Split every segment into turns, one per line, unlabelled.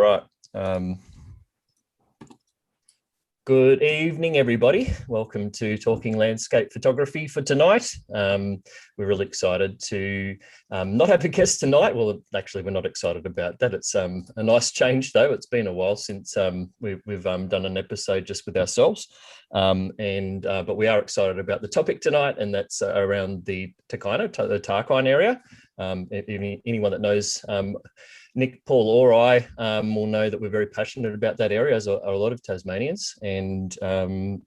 right. Good evening, everybody. Welcome to Talking Landscape Photography for tonight. We're really excited to not have a guest tonight. Well, actually, we're not excited about that. It's a nice change, though. It's been a while since we've done an episode just with ourselves. But we are excited about the topic tonight, and that's around the takayna, the Tarkine area. Anyone that knows Nick, Paul, or I will know that we're very passionate about that area, as are a lot of Tasmanians. And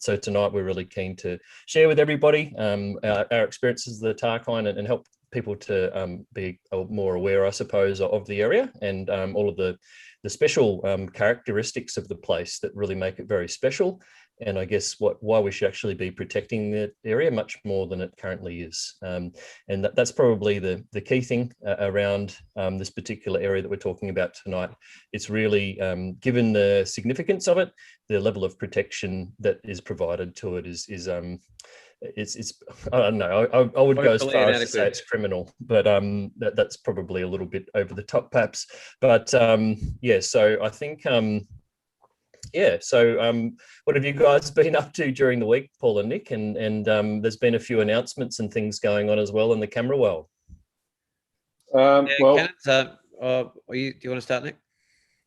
so tonight we're really keen to share with everybody our experiences of the Tarkine and help people to be more aware, I suppose, of the area and all of the special characteristics of the place that really make it very special. And I guess why we should actually be protecting the area much more than it currently is. And that's probably the key thing around this particular area that we're talking about tonight. It's really, given the significance of it, the level of protection that is provided to it is it's I don't know, I would go as far as to say it's criminal, but that's probably a little bit over the top perhaps. But yeah, so I think what have you guys been up to during the week, Paul and Nick? And there's been a few announcements and things going on as well in the camera world.
Do you want to start, Nick?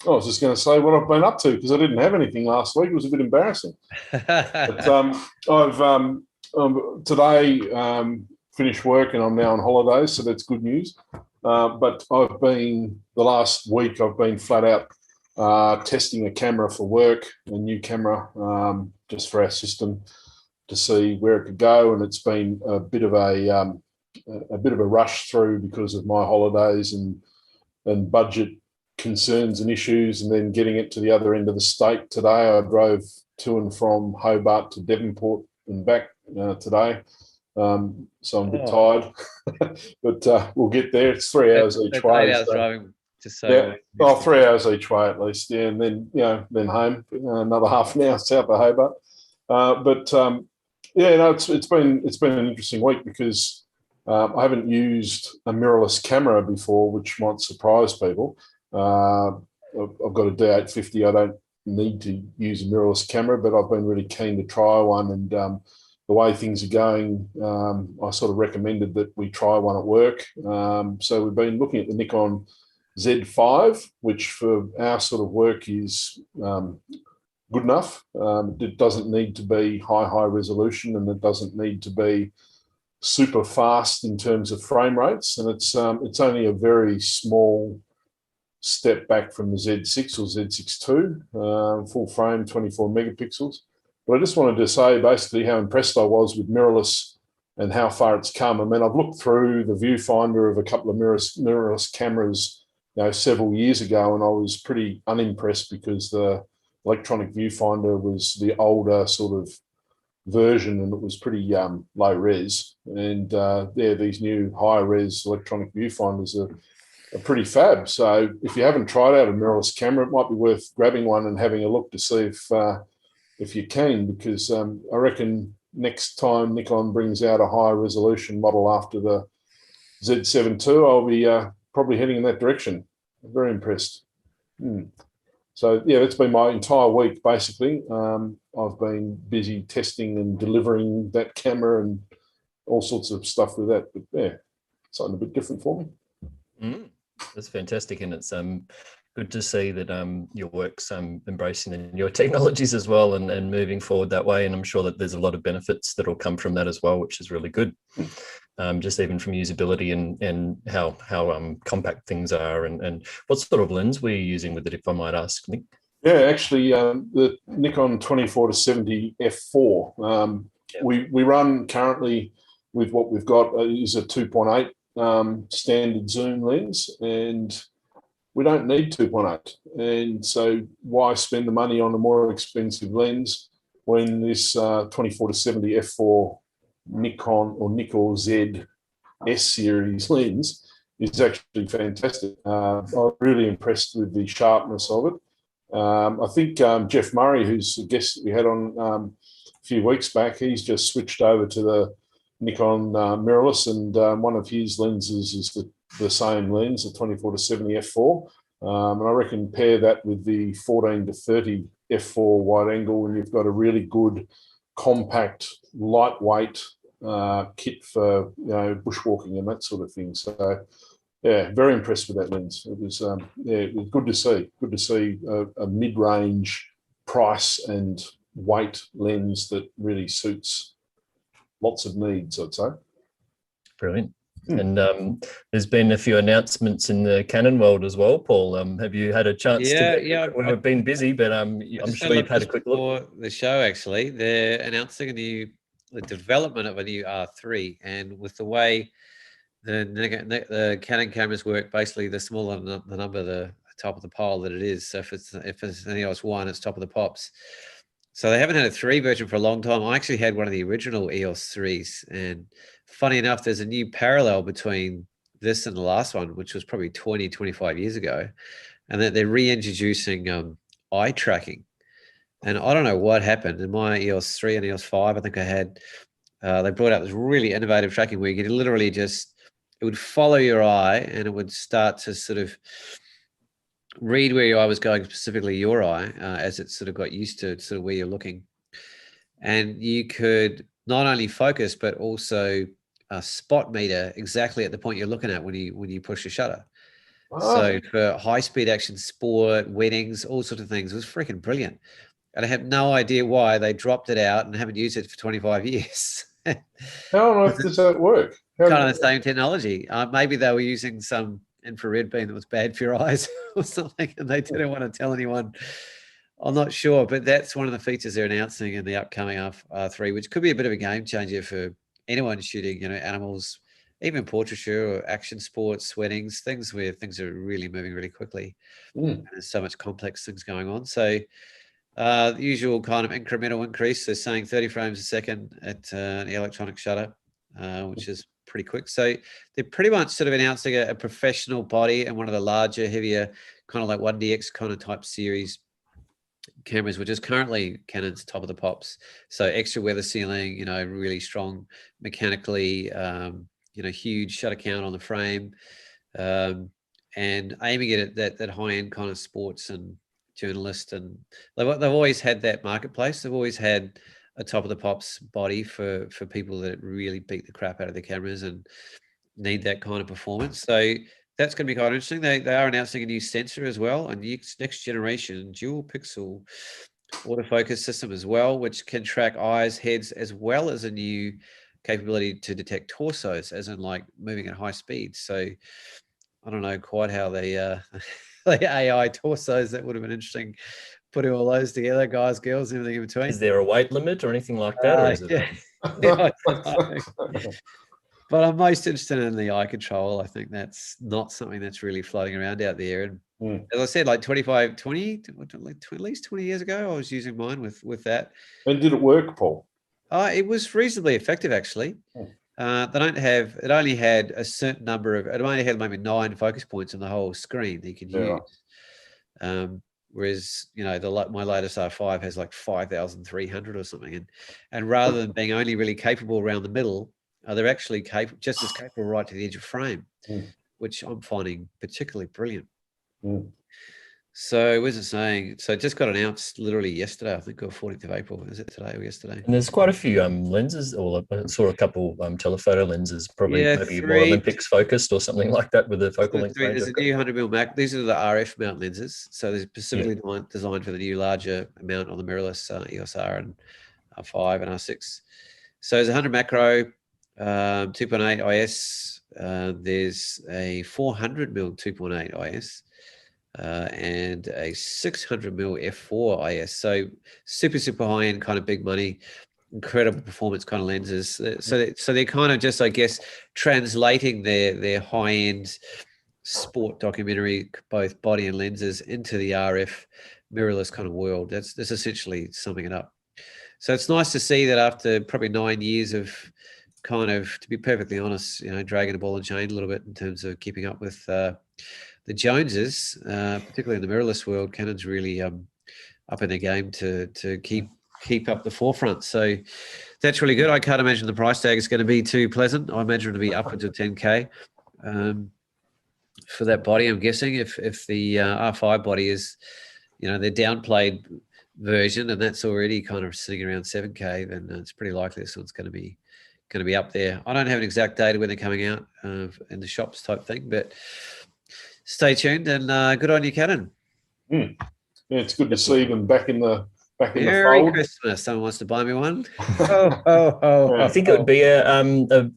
I was just going to say what I've been up to because I didn't have anything last week. It was a bit embarrassing. But I've today finished work and I'm now on holidays, so that's good news. But the last week I've been flat out testing a camera for work, a new camera, just for our system to see where it could go. And it's been a bit of a rush through because of my holidays and budget concerns and issues, and then getting it to the other end of the state today. I drove to and from Hobart to Devonport and back today. So I'm a bit tired, but we'll get there. It's 3 hours each way.
8 hours driving.
Yeah, 3 hours each way at least. Yeah, and then then home another half an hour south of Hobart. It's been an interesting week because I haven't used a mirrorless camera before, which might surprise people. I've got a D850. I don't need to use a mirrorless camera, but I've been really keen to try one. And the way things are going, I sort of recommended that we try one at work. So we've been looking at the Nikon Z5, which for our sort of work is good enough. It doesn't need to be high resolution, and it doesn't need to be super fast in terms of frame rates. And it's only a very small step back from the Z6 or Z6 II, full frame, 24 megapixels. But I just wanted to say basically how impressed I was with mirrorless and how far it's come. I mean, I've looked through the viewfinder of a couple of mirrorless cameras several years ago, and I was pretty unimpressed because the electronic viewfinder was the older sort of version and it was pretty low res. And these new high res electronic viewfinders are pretty fab. So if you haven't tried out a mirrorless camera, it might be worth grabbing one and having a look to see if you can, because I reckon next time Nikon brings out a high resolution model after the Z7 II, I'll be probably heading in that direction. I'm very impressed. So yeah, that's been my entire week basically. I've been busy testing and delivering that camera and all sorts of stuff with that. But yeah, something a bit different for me.
That's fantastic, and it's good to see that your work's embracing the newer technologies as well and moving forward that way. And I'm sure that there's a lot of benefits that will come from that as well, which is really good. Just even from usability and how compact things are, and what sort of lens were you using with it, if I might ask, Nick?
Yeah, actually, the Nikon 24-70 f4. We run currently with what we've got is a 2.8 standard zoom lens, and we don't need 2.8. And so why spend the money on a more expensive lens when this 24-70 f4 Nikon or Nikon Z S series lens is actually fantastic. I'm really impressed with the sharpness of it. I think Jeff Murray, who's a guest that we had on a few weeks back, he's just switched over to the Nikon mirrorless, and one of his lenses is the same lens, the 24-70 f4. And I reckon pair that with the 14 to 30 f4 wide angle, and you've got a really good, compact, lightweight kit for bushwalking and that sort of thing. So yeah, very impressed with that lens. It was it was good to see. Good to see a mid-range price and weight lens that really suits lots of needs, I'd say.
Brilliant. And there's been a few announcements in the Canon world as well, Paul. Have you had a chance to? We've been busy, but I'm sure you've had a quick look.
For the show, actually, they're announcing the development of a new R3, and with the way the Canon cameras work, basically the smaller the number, the top of the pile that it is. So if it's an EOS 1, it's top of the pops. So they haven't had a 3 version for a long time. I actually had one of the original EOS 3s, and funny enough, there's a new parallel between this and the last one, which was probably 20, 25 years ago, and that they're reintroducing eye tracking. And I don't know what happened in my EOS 3 and EOS 5. I think I had, they brought out this really innovative tracking where you could literally it would follow your eye, and it would start to sort of read where your eye was going, specifically your eye, as it sort of got used to sort of where you're looking. And you could not only focus, but also spot meter exactly at the point you're looking at when you push the shutter. Oh. So for high-speed action sport, weddings, all sorts of things, it was freaking brilliant. And I have no idea why they dropped it out and haven't used it for 25 years.
How on earth does that work?
Kind of the same technology. Maybe they were using some infrared beam that was bad for your eyes or something, and they didn't want to tell anyone. I'm not sure, but that's one of the features they're announcing in the upcoming R3, which could be a bit of a game changer for anyone shooting, animals, even portraiture or action sports, weddings, things where things are really moving really quickly. And there's so much complex things going on. So the usual kind of incremental increase. They're saying 30 frames a second at an electronic shutter, which is pretty quick. So they're pretty much sort of announcing a professional body and one of the larger, heavier, kind of like 1DX kind of type series cameras, which is currently Canon's top of the pops. So extra weather sealing, really strong mechanically, huge shutter count on the frame, and aiming it at that high end kind of sports and journalist. And they've always had that marketplace. They've always had a top of the pops body for people that really beat the crap out of their cameras and need that kind of performance. So that's going to be quite interesting. They are announcing a new sensor as well, a next generation dual pixel autofocus system as well, which can track eyes, heads, as well as a new capability to detect torsos, as in like moving at high speed. So I don't know quite how they the AI torsos, that would have been interesting, putting all those together, guys, girls, everything in between.
Is there a weight limit or anything like that? Or is it?
Yeah, but I'm most interested in the eye control. I think that's not something that's really floating around out there. And as I said, like at least 20 years ago, I was using mine with that.
And did it work, Paul?
It was reasonably effective, actually. It only had a certain number of, it only had maybe 9 focus points on the whole screen that you could use. Whereas, my latest R5 has like 5,300 or something. And rather than being only really capable around the middle, they're actually just as capable right to the edge of frame, which I'm finding particularly brilliant. So, what was it saying? So, it just got announced literally yesterday, I think, or 14th of April. Is it today or yesterday?
And there's quite a few lenses, or I saw a couple telephoto lenses, probably maybe more Olympics focused or something like that with the focal length range.
There's a new 100mm Mac. These are the RF mount lenses. So, they're specifically designed for the new larger mount on the mirrorless EOS R and R5 and R6. So, there's a 100 macro, 2.8 IS. There's a 400mm 2.8 IS. And a 600mm f4 IS. So super high end, kind of big money, incredible performance kind of lenses. So they're kind of just, I guess, translating their high end sport documentary, both body and lenses, into the RF mirrorless kind of world. That's essentially summing it up. So it's nice to see that after probably 9 years of kind of, to be perfectly honest, dragging a ball and chain a little bit in terms of keeping up with the Joneses, particularly in the mirrorless world, Canon's really up in their game to keep up the forefront. So that's really good. I can't imagine the price tag is going to be too pleasant. I imagine it'll be upwards of 10K. for that body. I'm guessing if the R5 body is, their downplayed version, and that's already kind of sitting around 7K, then it's pretty likely this one's going to be up there. I don't have an exact date when they're coming out in the shops type thing, but stay tuned, and good on you, Cannon.
Yeah, it's good to see them back in the
Merry
fold.
Christmas. Someone wants to buy me one.
I think it would be a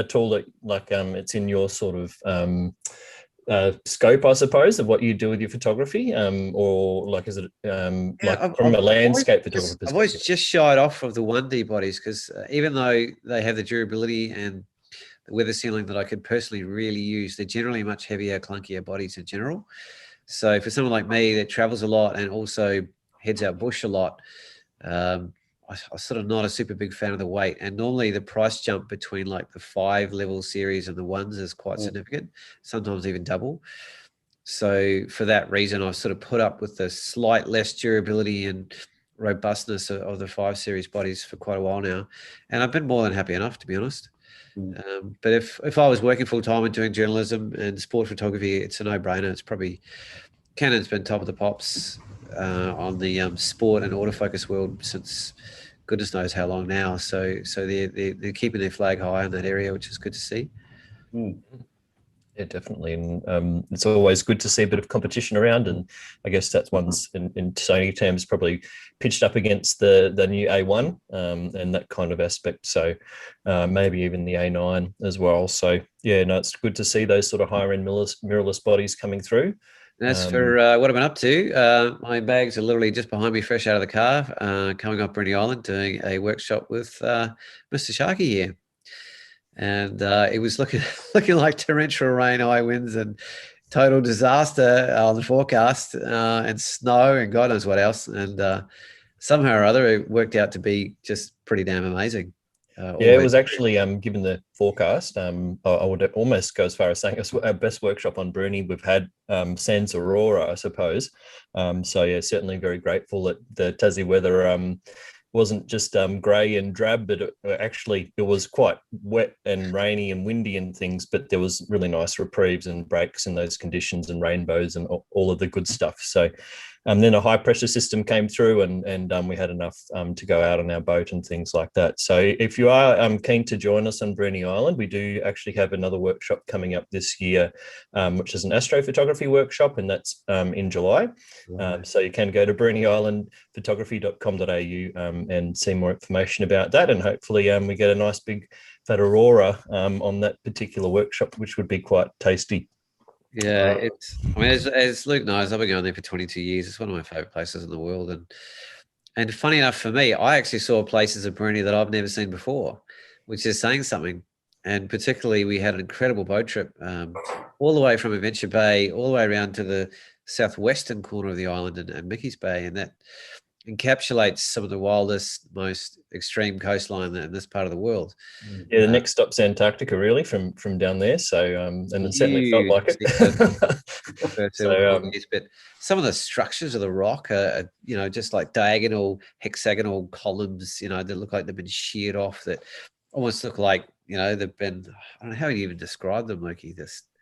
tool that it's in your sort of scope, I suppose, of what you do with your photography, or like, is it from a landscape photography perspective?
I've always just shied off of the 1D bodies because even though they have the durability and the weather sealing that I could personally really use, they're generally much heavier, clunkier bodies in general. So for someone like me that travels a lot and also heads out bush a lot, I'm sort of not a super big fan of the weight. And normally the price jump between like the 5 level series and the ones is quite significant, sometimes even double. So for that reason, I've sort of put up with the slight less durability and robustness of the 5 series bodies for quite a while now. And I've been more than happy enough, to be honest. But if I was working full time and doing journalism and sport photography, it's a no-brainer. It's probably Canon's been top of the pops on the sport and autofocus world since goodness knows how long now. So they're keeping their flag high in that area, which is good to see.
Yeah, definitely. And it's always good to see a bit of competition around. And I guess that's one's in Sony terms probably pitched up against the new A1 and that kind of aspect. So maybe even the A9 as well. So yeah, no, it's good to see those sort of higher end mirrorless bodies coming through.
And as for what I've been up to, my bags are literally just behind me, fresh out of the car, coming off Bruny Island, doing a workshop with Mr. Sharkey here. And it was looking like torrential rain, high winds, and total disaster on the forecast, and snow, and God knows what else. And somehow or other, it worked out to be just pretty damn amazing.
Yeah, it was actually, given the forecast, I would almost go as far as saying it's our best workshop on Bruny we've had since Aurora, I suppose. So yeah, certainly very grateful that the Tassie weather wasn't just grey and drab, but it was quite wet and rainy and windy and things, but there was really nice reprieves and breaks in those conditions and rainbows and all of the good stuff. So then a high pressure system came through and we had enough to go out on our boat and things like that. So if you are keen to join us on Bruny Island, we do actually have another workshop coming up this year, which is an astrophotography workshop, and that's in July. So you can go to brunyislandphotography.com.au and see more information about that. And hopefully we get a nice big fat aurora on that particular workshop, which would be quite tasty.
Yeah, as Luke knows, I've been going there for 22 years. It's one of my favorite places in the world. And funny enough for me, I actually saw places of Bruny that I've never seen before, which is saying something. And particularly, we had an incredible boat trip all the way from Adventure Bay, all the way around to the southwestern corner of the island and Mickey's Bay. And that encapsulates some of the wildest, most extreme coastline in this part of the world.
Yeah, the next stop's Antarctica, really, from down there. So, and it certainly felt like it.
But some of the structures of the rock are, just like diagonal, hexagonal columns, that look like they've been sheared off, that almost look like, they've been, I don't know how you even describe them, Loki.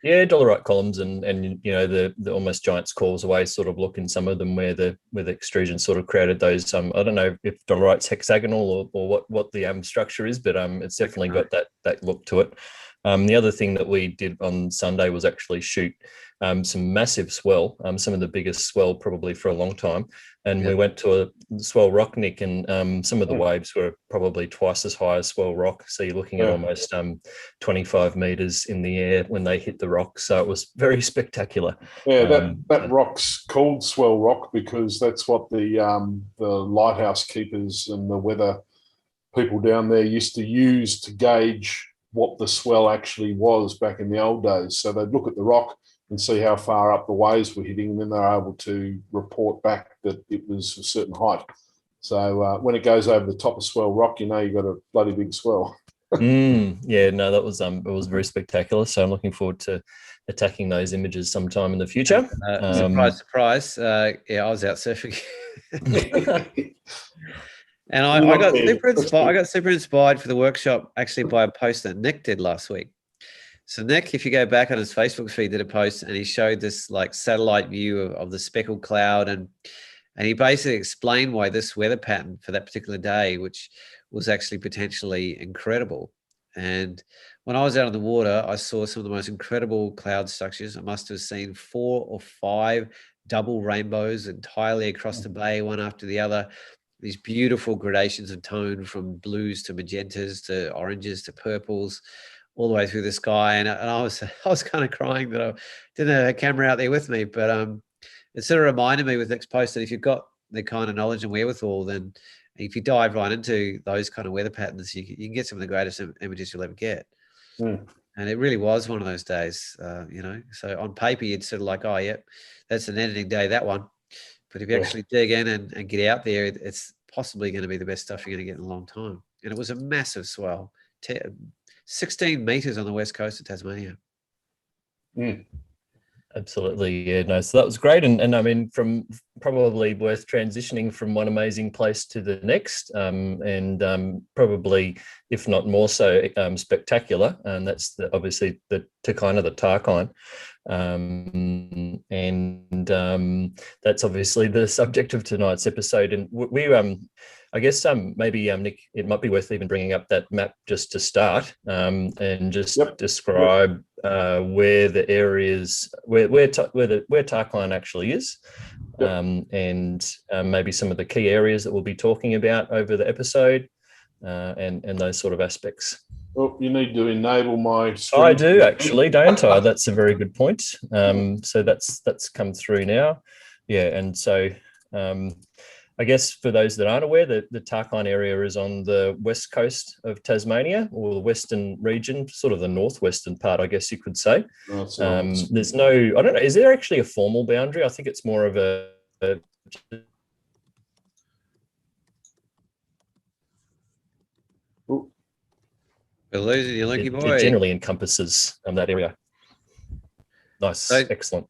Yeah, dolerite columns and the almost giant's claws away sort of look in some of them where the extrusion sort of created those. I don't know if dolerite's hexagonal or what the structure is, but it's definitely got that look to it. The other thing that we did on Sunday was actually shoot some massive swell, some of the biggest swell probably for a long time. And we went to a swell rock, Nick, and some of the waves were probably twice as high as swell rock. So you're looking at almost 25 meters in the air when they hit the rock. So it was very spectacular.
Yeah, that rock's called swell rock because that's what the lighthouse keepers and the weather people down there used to use to gauge what the swell actually was back in the old days. So they'd look at the rock and see how far up the waves were hitting, and then they're able to report back that it was a certain height. So when it goes over the top of swell rock, you've got a bloody big swell.
Yeah, no, that was it was very spectacular. So I'm looking forward to attacking those images sometime in the future.
Surprise! Yeah, I was out surfing, and I got super inspired for the workshop actually by a post that Nick did last week. So Nick, if you go back on his Facebook feed, did a post and he showed this like satellite view of the speckled cloud, and he basically explained why this weather pattern for that particular day, which was actually potentially incredible. And when I was out on the water, I saw some of the most incredible cloud structures. I must have seen 4 or 5 double rainbows entirely across the bay, one after the other. These beautiful gradations of tone from blues to magentas to oranges to purples, all the way through the sky. And I was kind of crying that I didn't have a camera out there with me. But it sort of reminded me with Nick's post that if you've got the kind of knowledge and wherewithal, then if you dive right into those kind of weather patterns, you can get some of the greatest images you'll ever get.
Mm.
And it really was one of those days, you know. So on paper, you'd sort of like, oh, yep, that's an editing day, that one. But if you actually dig in and get out there, it's possibly going to be the best stuff you're going to get in a long time. And it was a massive swell, 16 meters on the west coast of Tasmania.
Mm.
Absolutely, yeah, no. So that was great, and I mean, from probably worth transitioning from one amazing place to the next, and probably, if not more so, spectacular. And that's obviously the takayna, the Tarkine, and that's obviously the subject of tonight's episode. And we I guess maybe Nick, it might be worth even bringing up that map just to start, and just describe where the areas where Tarkine actually is, and maybe some of the key areas that we'll be talking about over the episode, and those sort of aspects.
Oh, you need to enable my screen.
I do actually, don't I? That's a very good point. So that's come through now. Yeah, and so I guess for those that aren't aware, the Tarkine area is on the west coast of Tasmania, or the western region, sort of the northwestern part, I guess you could say. There's no, I don't know, is there actually a formal boundary? I think it's more of a
We're losing you, Lunky boy.
It generally encompasses that area. Nice, so, excellent.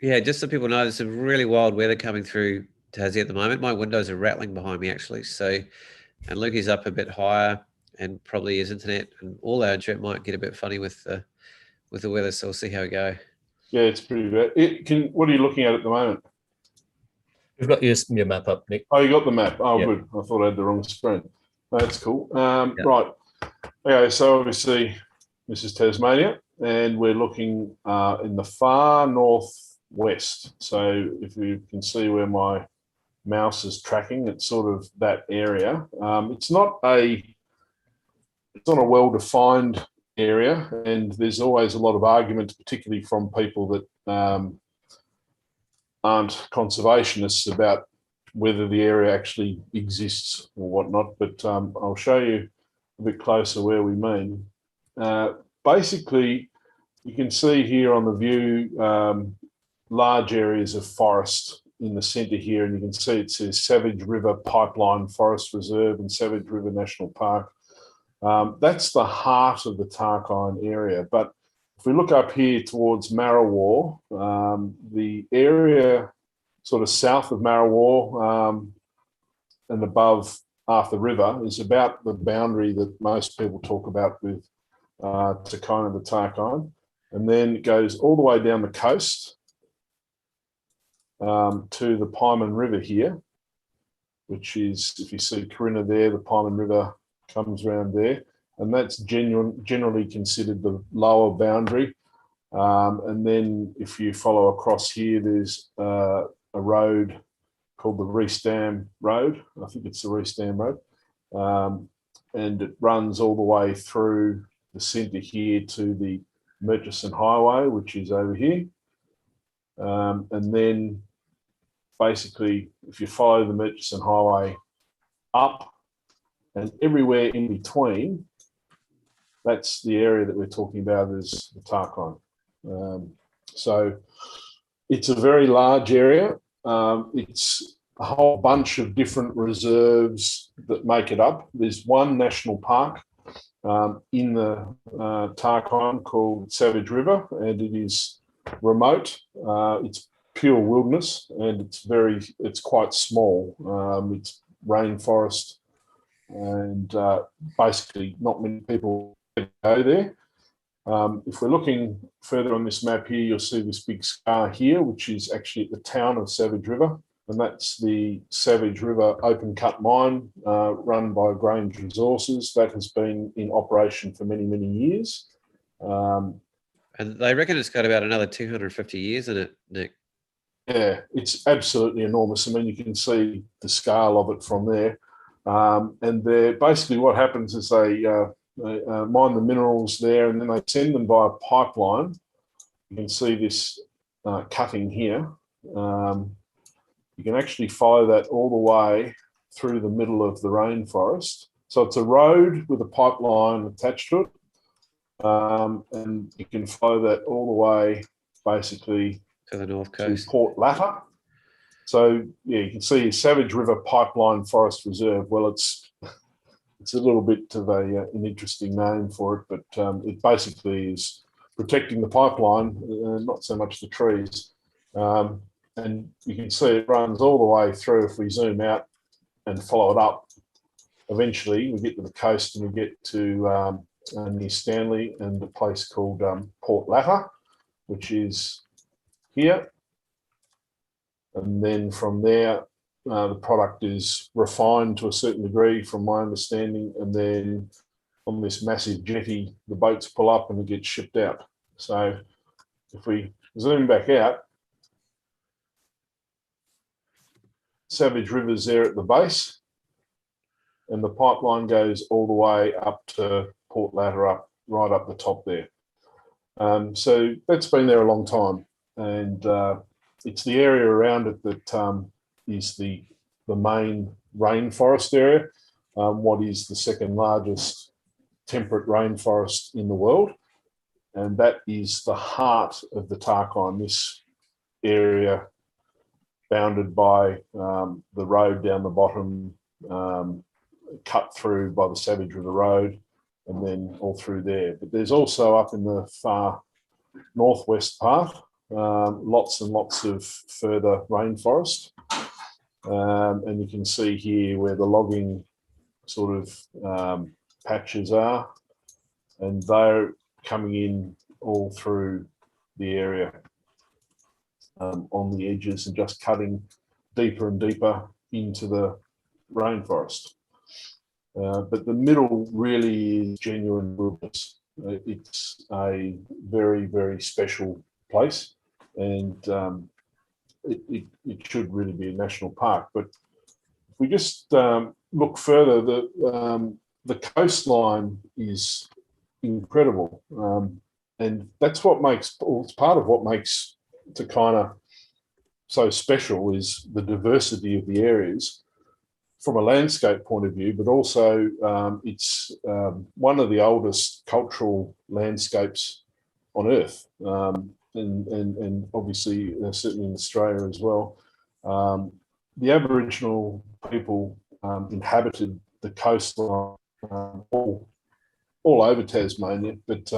Yeah, just so people know, there's some really wild weather coming through Tassie at the moment. My windows are rattling behind me, actually. So, and Lukey's up a bit higher, and probably his internet and all our internet might get a bit funny with the weather. So we'll see how we go.
Yeah, it's pretty bad. What are you looking at the moment?
We've got your map up, Nick.
Oh, you got the map. Oh, yep. Good. I thought I had the wrong screen. That's cool. Right. Okay, so obviously this is Tasmania, and we're looking in the far northwest. So if you can see where my mouse is tracking, it's sort of that area. It's not a well-defined area, and there's always a lot of argument, particularly from people that aren't conservationists, about whether the area actually exists or whatnot. But I'll show you a bit closer where we mean. Basically, you can see here on the view large areas of forest in the centre here, and you can see it says Savage River Pipeline Forest Reserve and Savage River National Park. That's the heart of the Tarkine area. But if we look up here towards Marrawar, the area sort of south of Marrawar and above Arthur River is about the boundary that most people talk about with takayna, the Tarkine. And then it goes all the way down the coast to the Pieman River here, which is, if you see Corinna there, the Pieman River comes around there. And that's generally considered the lower boundary. And then if you follow across here, there's a road called the Reese Dam Road. I think it's the Reese Dam Road. And it runs all the way through the centre here to the Murchison Highway, which is over here. And then basically, if you follow the Murchison Highway up and everywhere in between, that's the area that we're talking about as the Tarkine. So it's a very large area. It's a whole bunch of different reserves that make it up. There's one national park in the Tarkine called Savage River, and it is remote. It's pure wilderness, and it's quite small. It's rainforest, and basically not many people go there. If we're looking further on this map here, you'll see this big scar here, which is actually at the town of Savage River. And that's the Savage River open cut mine run by Grange Resources. That has been in operation for many, many years.
And they reckon it's got about another 250 years in it, Nick.
Yeah, it's absolutely enormous. I mean, you can see the scale of it from there. And basically what happens is they mine the minerals there, and then they send them via pipeline. You can see this cutting here. You can actually follow that all the way through the middle of the rainforest. So it's a road with a pipeline attached to it. And you can follow that all the way basically
to the north coast,
to Port Latter. So yeah, you can see Savage River Pipeline Forest Reserve. Well, it's a little bit of an interesting name for it, but it basically is protecting the pipeline, not so much the trees. And you can see it runs all the way through. If we zoom out and follow it up, eventually we get to the coast and we get to near Stanley and a place called Port Latter, which is here. And then from there, the product is refined to a certain degree, from my understanding, and then on this massive jetty, the boats pull up and it gets shipped out. So if we zoom back out, Savage River's there at the base, and the pipeline goes all the way up to Port Latter, right up the top there. So that's been there a long time, and it's the area around it that is the main rainforest area, what is the second largest temperate rainforest in the world, and that is the heart of the Tarkine, this area bounded by the road down the bottom, cut through by the Savage River Road, and then all through there. But there's also up in the far northwest part, lots and lots of further rainforest. And you can see here where the logging sort of patches are, and they're coming in all through the area on the edges and just cutting deeper and deeper into the rainforest. But the middle really is genuine wilderness. It's a very, very special place, and it should really be a national park. But if we just look further, the coastline is incredible, and that's what makes, well, it's part of what makes takayna so special, is the diversity of the areas from a landscape point of view, but also it's one of the oldest cultural landscapes on Earth, and obviously certainly in Australia as well. The Aboriginal people inhabited the coastline all over Tasmania, but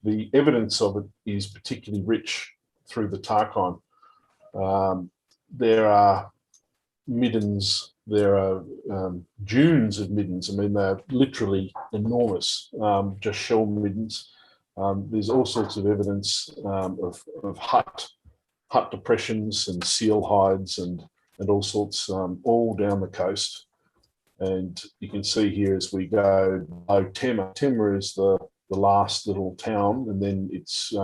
the evidence of it is particularly rich through the Tarkine. There are middens, there are dunes of middens. I mean, they're literally enormous, just shell middens. There's all sorts of evidence of hut depressions and seal hides and all sorts, all down the coast. And you can see here as we go below Temma. Temma is the last little town, and then it's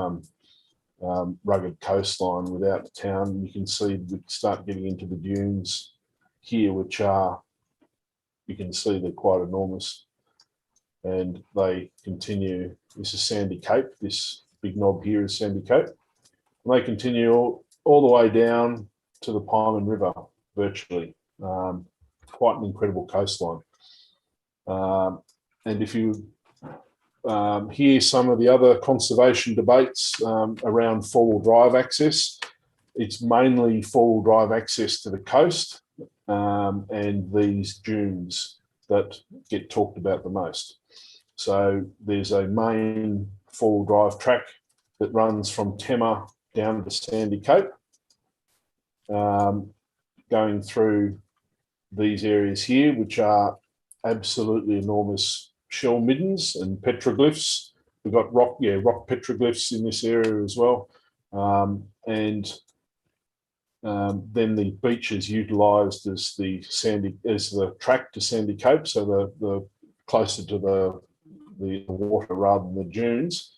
rugged coastline without the town. You can see we start getting into the dunes here, which are, you can see they're quite enormous, and they continue. This is Sandy Cape. This big knob here is Sandy Cape, and they continue all the way down to the Pyrmont River, virtually. Quite an incredible coastline. And if you hear some of the other conservation debates around four-wheel drive access, it's mainly four-wheel drive access to the coast and these dunes that get talked about the most. So there's a main four-wheel drive track that runs from Temma down to Sandy Cape, going through these areas here, which are absolutely enormous shell middens and petroglyphs we've got rock petroglyphs in this area as well, and then the beach is utilised as the track to Sandy Cape, so the closer to the water rather than the dunes.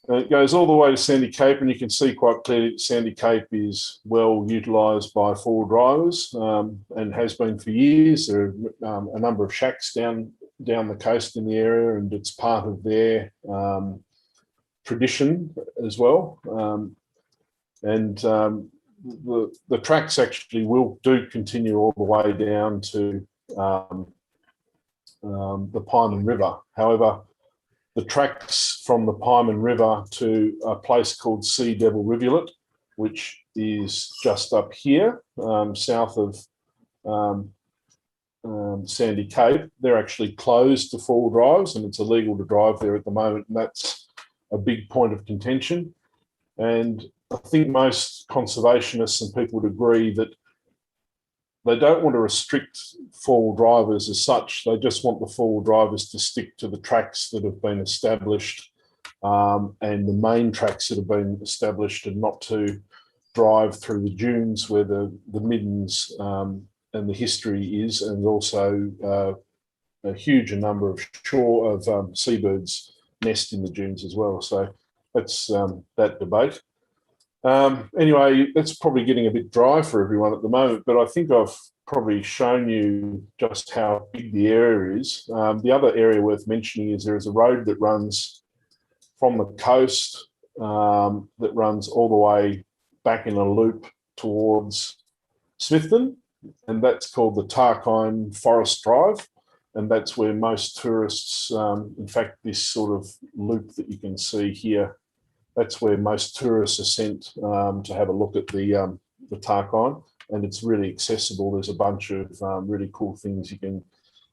It goes all the way to Sandy Cape, and you can see quite clearly that Sandy Cape is well utilised by four-wheel drivers, and has been for years. There are a number of shacks down the coast in the area, and it's part of their tradition as well. The tracks actually do continue all the way down to the Pieman River. However, the tracks from the Pieman River to a place called Sea Devil Rivulet, which is just up here, south of Sandy Cape, they're actually closed to four-wheel drives, and it's illegal to drive there at the moment, and that's a big point of contention. And I think most conservationists and people would agree that they don't want to restrict four-wheel drivers as such. They just want the four-wheel drivers to stick to the tracks that have been established, and the main tracks that have been established, and not to drive through the dunes where the middens and the history is, and also a huge number of seabirds nest in the dunes as well. So that's that debate. Anyway, it's probably getting a bit dry for everyone at the moment, but I think I've probably shown you just how big the area is. The other area worth mentioning is there is a road that runs from the coast that runs all the way back in a loop towards Smithton, and that's called the Tarkine Forest Drive, and that's where most tourists, in fact, this sort of loop that you can see here, that's where most tourists are sent to have a look at the Tarkine, and it's really accessible. There's a bunch of really cool things you can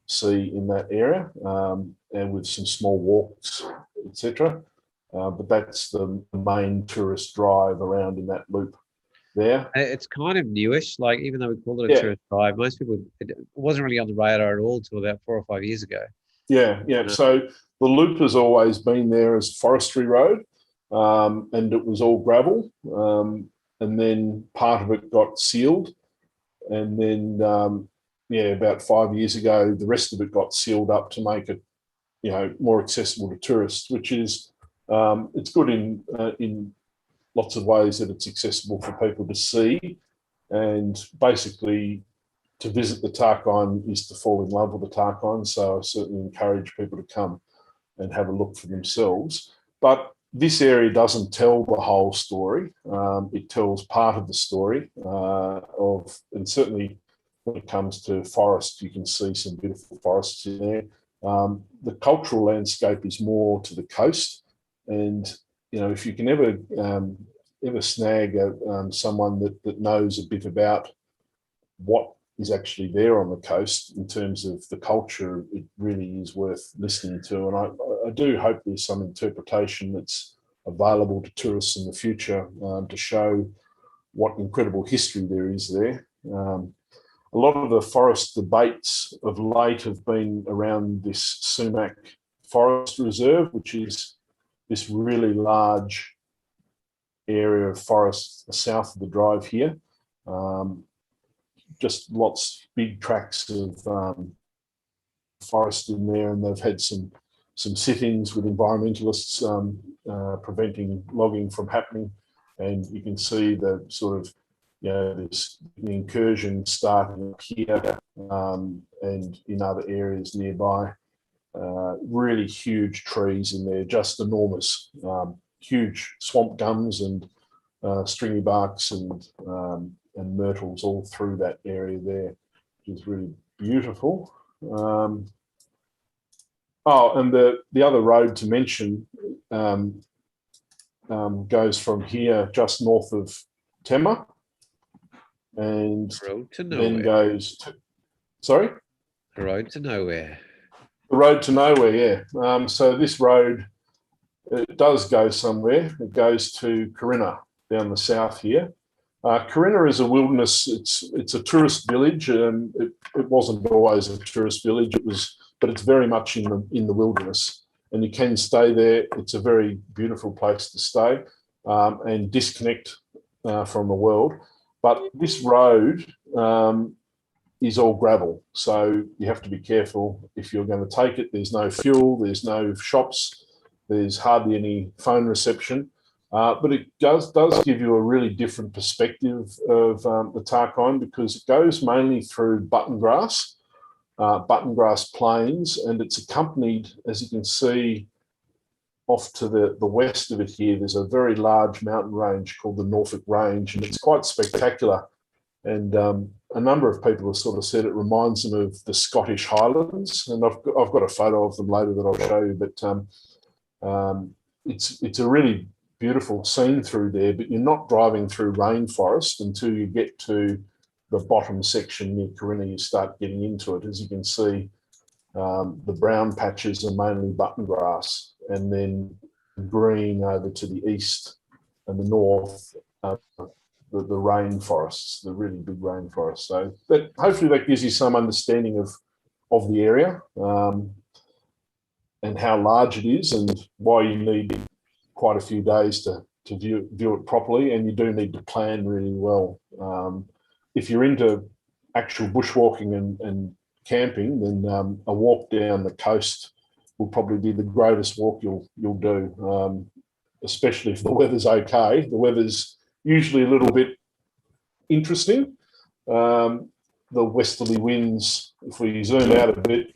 see in that area, and with some small walks, etc. But that's the main tourist drive around in that loop there.
It's kind of newish, like even though we call it a tourist drive, most people, it wasn't really on the radar at all until about 4 or 5 years ago. Yeah.
So the loop has always been there as forestry road. And it was all gravel, and then part of it got sealed, and then about 5 years ago the rest of it got sealed up to make it more accessible to tourists, which is it's good in lots of ways, that it's accessible for people to see, and basically to visit the Tarkine is to fall in love with the Tarkine. So I certainly encourage people to come and have a look for themselves. But this area doesn't tell the whole story. It tells part of the story and certainly when it comes to forest, you can see some beautiful forests in there. The cultural landscape is more to the coast, and if you can ever snag someone that knows a bit about what is actually there on the coast in terms of the culture, it really is worth listening to. And I do hope there's some interpretation that's available to tourists in the future to show what incredible history there is there. A lot of the forest debates of late have been around this Sumac Forest Reserve, which is this really large area of forest south of the drive here. Just big tracts of forest in there, and they've had some sittings with environmentalists preventing logging from happening, and you can see the sort of the incursion starting here and in other areas nearby. Really huge trees in there, just enormous, huge swamp gums and stringy barks and myrtles all through that area there, which is really beautiful. And the other road to mention goes from here just north of Tema, and then goes to, sorry?
The road to nowhere.
The road to nowhere, yeah. So this road, it does go somewhere. It goes to Corinna down the south here. Corinna is a wilderness. It's a tourist village. It wasn't always a tourist village. But it's very much in the wilderness, and you can stay there. It's a very beautiful place to stay and disconnect from the world. But this road is all gravel, so you have to be careful if you're going to take it. There's no fuel, there's no shops, there's hardly any phone reception, but it does give you a really different perspective of the Tarkine, because it goes mainly through button grass plains, and it's accompanied, as you can see off to the west of it here, there's a very large mountain range called the Norfolk Range, and it's quite spectacular. And a number of people have sort of said it reminds them of the Scottish Highlands, and I've got a photo of them later that I'll show you. But it's a really beautiful scene through there. But you're not driving through rainforest until you get to the bottom section near Quarry. You start getting into it. As you can see, the brown patches are mainly button grass, and then green over to the east and the north. The rainforests, the really big rainforests. So hopefully that gives you some understanding of the area and how large it is, and why you need quite a few days to view it properly, and you do need to plan really well. If you're into actual bushwalking and camping, then a walk down the coast will probably be the greatest walk you'll do, especially if the weather's okay. The weather's usually a little bit interesting. The westerly winds, if we zoom out a bit,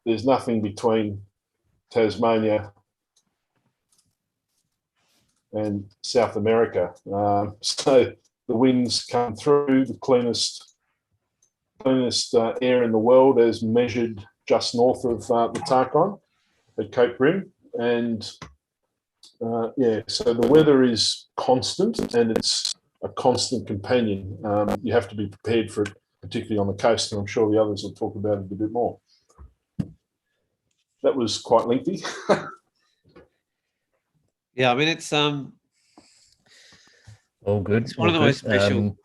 there's nothing between Tasmania and South America. So the winds come through the cleanest air in the world, as measured just north of the Tarkine at Cape Grim. And so the weather is constant, and it's a constant companion. You have to be prepared for it, particularly on the coast, and I'm sure the others will talk about it a bit more. That was quite lengthy.
Yeah, I mean, it's
all good.
It's one of the most special.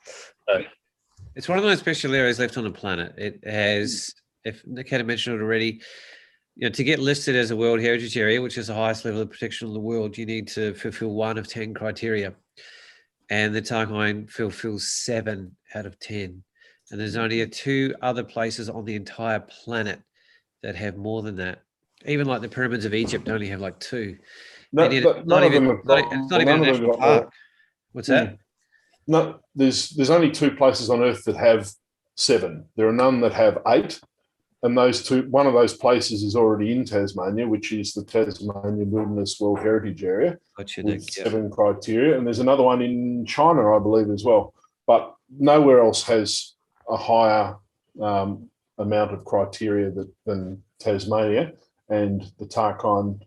It's one of the most special areas left on the planet. It has, if Nick had mentioned it already, to get listed as a World Heritage Area, which is the highest level of protection in the world, you need to fulfill 1 of 10 criteria. And the Tarkine fulfills 7 out of 10. And there's only 2 other places on the entire planet that have more than that. Even like the pyramids of Egypt only have like 2.
No,
it's not even a national park. What's that?
No, there's only 2 places on Earth that have 7. There are none that have 8. And one of those places is already in Tasmania, which is the Tasmania Wilderness World Heritage Area, with 7 criteria. And there's another one in China, I believe, as well. But nowhere else has a higher amount of criteria than Tasmania. And the Tarkine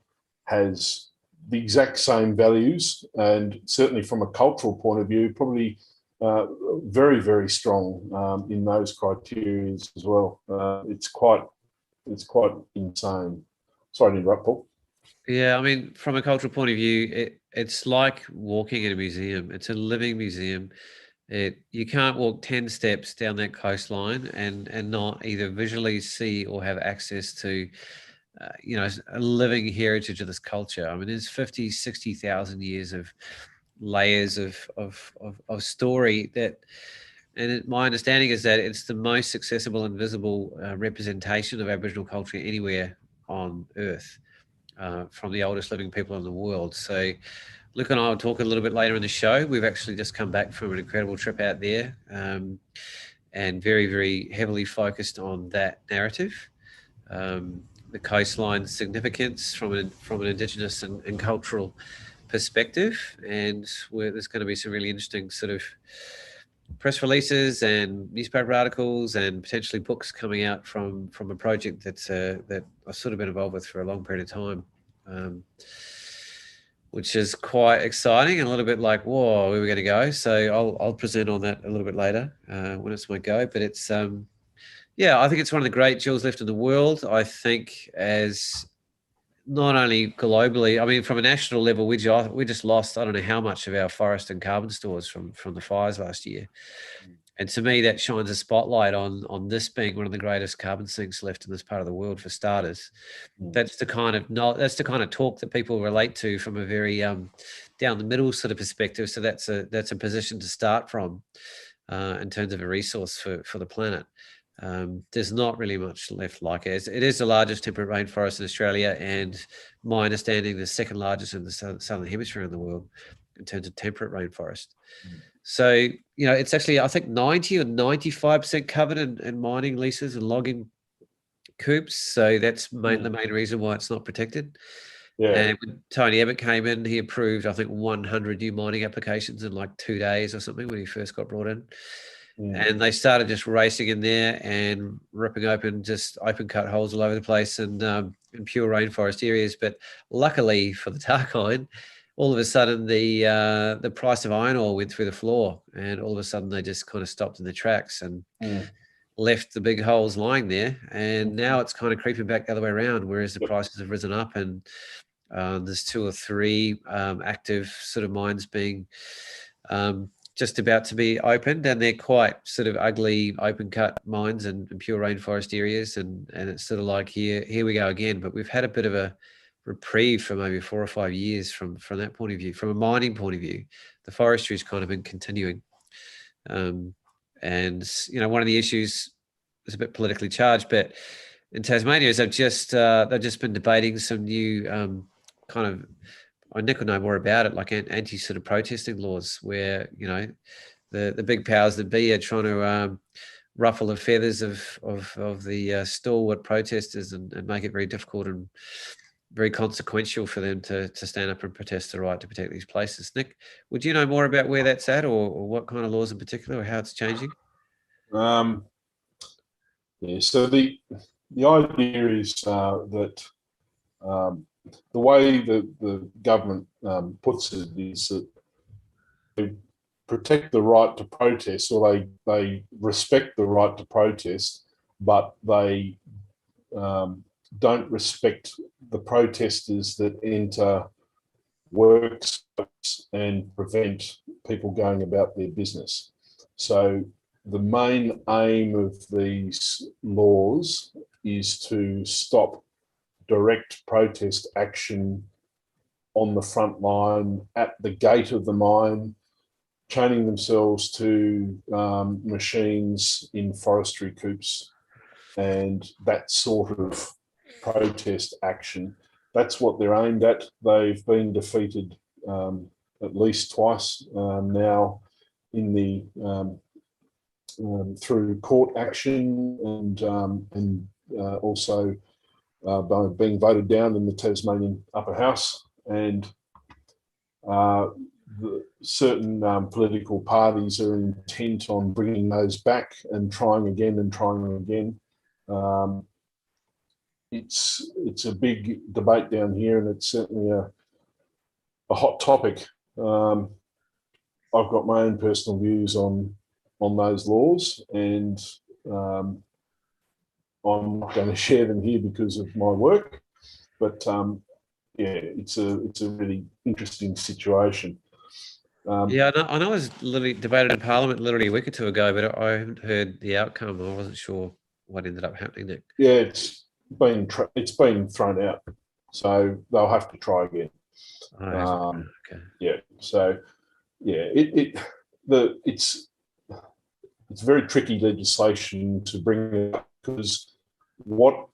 has the exact same values, and certainly from a cultural point of view, probably very, very strong in those criteria as well. It's quite insane. Sorry to interrupt, Paul.
Yeah, I mean, from a cultural point of view, it's like walking in a museum. It's a living museum. You can't walk 10 steps down that coastline and not either visually see or have access to a living heritage of this culture. I mean, there's 50, 60,000 years of layers of story my understanding is that it's the most accessible and visible representation of Aboriginal culture anywhere on Earth, from the oldest living people in the world. So Luke and I will talk a little bit later in the show. We've actually just come back from an incredible trip out there, and very, very heavily focused on that narrative. The coastline significance from an Indigenous and cultural perspective, and there's going to be some really interesting sort of press releases and newspaper articles and potentially books coming out from a project that I've sort of been involved with for a long period of time, which is quite exciting and a little bit like, whoa, where are we going to go? So I'll present on that a little bit later when it's my go. But it's I think it's one of the great jewels left in the world. I think as not only globally, I mean, from a national level, we just lost, I don't know how much of our forest and carbon stores from the fires last year. And to me, that shines a spotlight on this being one of the greatest carbon sinks left in this part of the world, for starters. That's the kind of talk that people relate to from a very down the middle sort of perspective. So that's a position to start from in terms of a resource for the planet. There's not really much left like it. It is the largest temperate rainforest in Australia, and my understanding, the second largest in the southern hemisphere in the world in terms of temperate rainforest. So, it's actually, I think, 90 or 95% covered in mining leases and logging coops. So that's the main reason why it's not protected.
Yeah.
And when Tony Abbott came in, he approved, I think, 100 new mining applications in like 2 days or something when he first got brought in. And they started just racing in there and ripping open just open cut holes all over the place and in pure rainforest areas. But luckily for the Tarkine, all of a sudden the price of iron ore went through the floor, and all of a sudden they just kind of stopped in their tracks and left the big holes lying there. And now it's kind of creeping back the other way around, whereas the prices have risen up, and there's 2 or 3 active sort of mines being just about to be opened, and they're quite sort of ugly open cut mines and pure rainforest areas, and it's sort of like here we go again. But we've had a bit of a reprieve for maybe 4 or 5 years from that point of view. From a mining point of view, the forestry's kind of been continuing, and one of the issues is a bit politically charged, but in Tasmania is they've just been debating some new kind of, Nick will know more about it, like anti sort of protesting laws, where the big powers that be are trying to ruffle the feathers of the stalwart protesters and make it very difficult and very consequential for them to stand up and protest the right to protect these places. Nick, would you know more about where that's at, or what kind of laws in particular, or how it's changing?
So the idea is that the way the government puts it is that they protect the right to protest, or they respect the right to protest, but they don't respect the protesters that enter works and prevent people going about their business. So the main aim of these laws is to stop direct protest action on the front line, at the gate of the mine, chaining themselves to machines in forestry coops, and that sort of protest action. That's what they're aimed at. They've been defeated at least twice now in the through court action, and also by being voted down in the Tasmanian Upper House. And certain political parties are intent on bringing those back and trying again and trying again. It's a big debate down here, and it's certainly a hot topic. I've got my own personal views on those laws, and I'm not going to share them here because of my work, but it's a really interesting situation.
I know it was literally debated in Parliament literally a week or 2 ago, but I haven't heard the outcome. I wasn't sure what ended up happening, Nick.
Yeah, it's been thrown out, so they'll have to try again.
Okay.
Yeah, so yeah, it's very tricky legislation to bring up, because what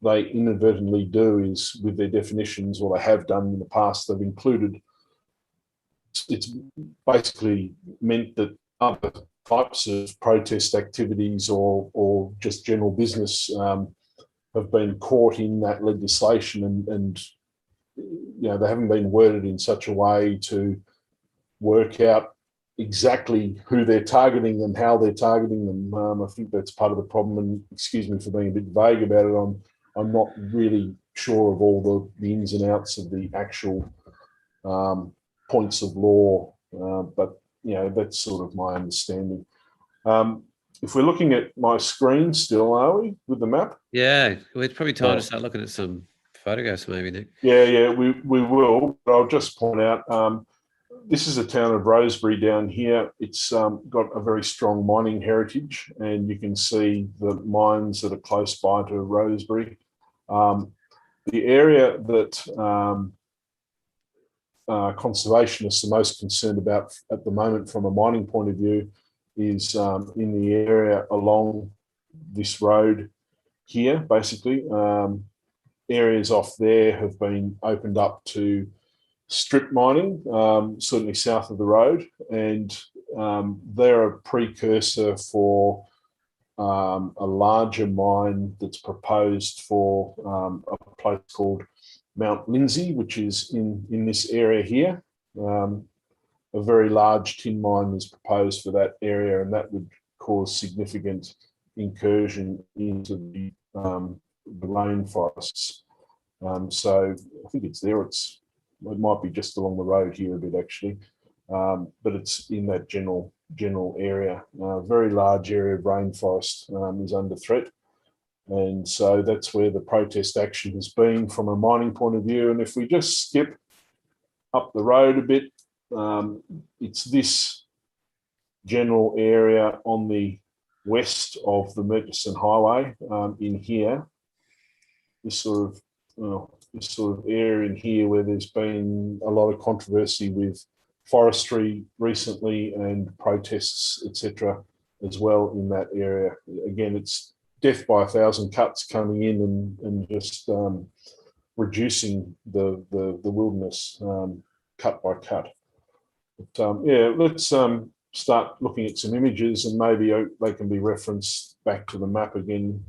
they inadvertently do is, with their definitions, or they have done in the past, they've included, it's basically meant that other types of protest activities or just general business have been caught in that legislation, and they haven't been worded in such a way to work out exactly who they're targeting and how they're targeting them. I think that's part of the problem, and excuse me for being a bit vague about it. I'm not really sure of all the ins and outs of the actual points of law, but that's sort of my understanding. If we're looking at my screen still, are we, with the map?
Yeah, it's probably time to start looking at some photographs, maybe, Nick.
Yeah, we will. But I'll just point out this is a town of Rosebery down here. It's got a very strong mining heritage, and you can see the mines that are close by to Rosebery. The area that conservationists are most concerned about at the moment from a mining point of view is in the area along this road here, basically. Areas off there have been opened up to strip mining, certainly south of the road, and they're a precursor for a larger mine that's proposed for a place called Mount Lindsay, which is in this area here. A very large tin mine is proposed for that area, and that would cause significant incursion into the rainforests. So I think it's there. It might be just along the road here a bit, actually, but it's in that general area. Very large area of rainforest is under threat. And so that's where the protest action has been from a mining point of view. And if we just skip up the road a bit, it's this general area on the west of the Murchison Highway in here. This sort of area in here where there's been a lot of controversy with forestry recently and protests, etc., as well in that area. Again, it's death by 1,000 cuts coming in and just reducing the wilderness cut by cut. But yeah, let's start looking at some images, and maybe they can be referenced back to the map again,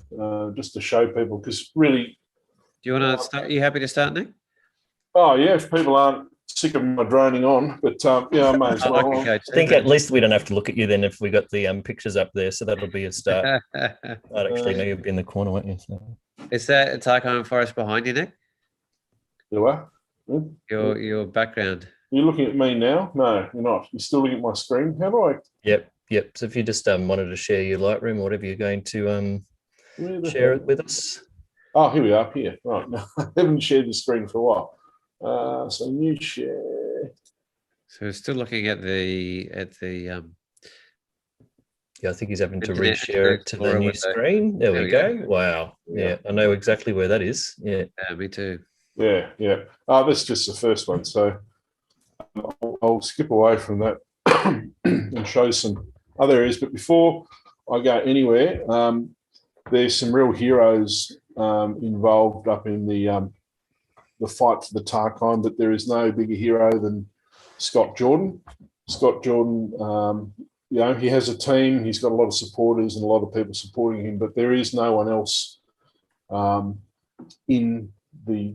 just to show people, because really...
Do you want to start? Are you happy to start, Nick?
Oh, yeah, if people aren't sick of my droning on, but yeah, I may as well.
I think at least we don't have to look at you then if we got the pictures up there, so that'll be a start. I'd actually know you'd be in the corner, won't you? So.
Is that a Tarkine forest behind you, Nick?
You are?
Your background.
You're looking at me now? No, you're not. You're still looking at my screen. How do I?
Yep. So if you just wanted to share your Lightroom or whatever you're going to share it with us.
Oh, here we are. Here, right. No, I haven't shared the screen for a while. So new share.
So we're still looking at the
yeah, I think he's having to reshare it to the new screen. There we go. Wow. Yeah, I know exactly where that is. Yeah,
me too.
Yeah. That's just the first one. So I'll skip away from that and show some other areas. But before I go anywhere, there's some real heroes involved up in the fight for the Tarkine, but there is no bigger hero than Scott Jordan. Scott Jordan, he has a team. He's got a lot of supporters and a lot of people supporting him, but there is no one else in the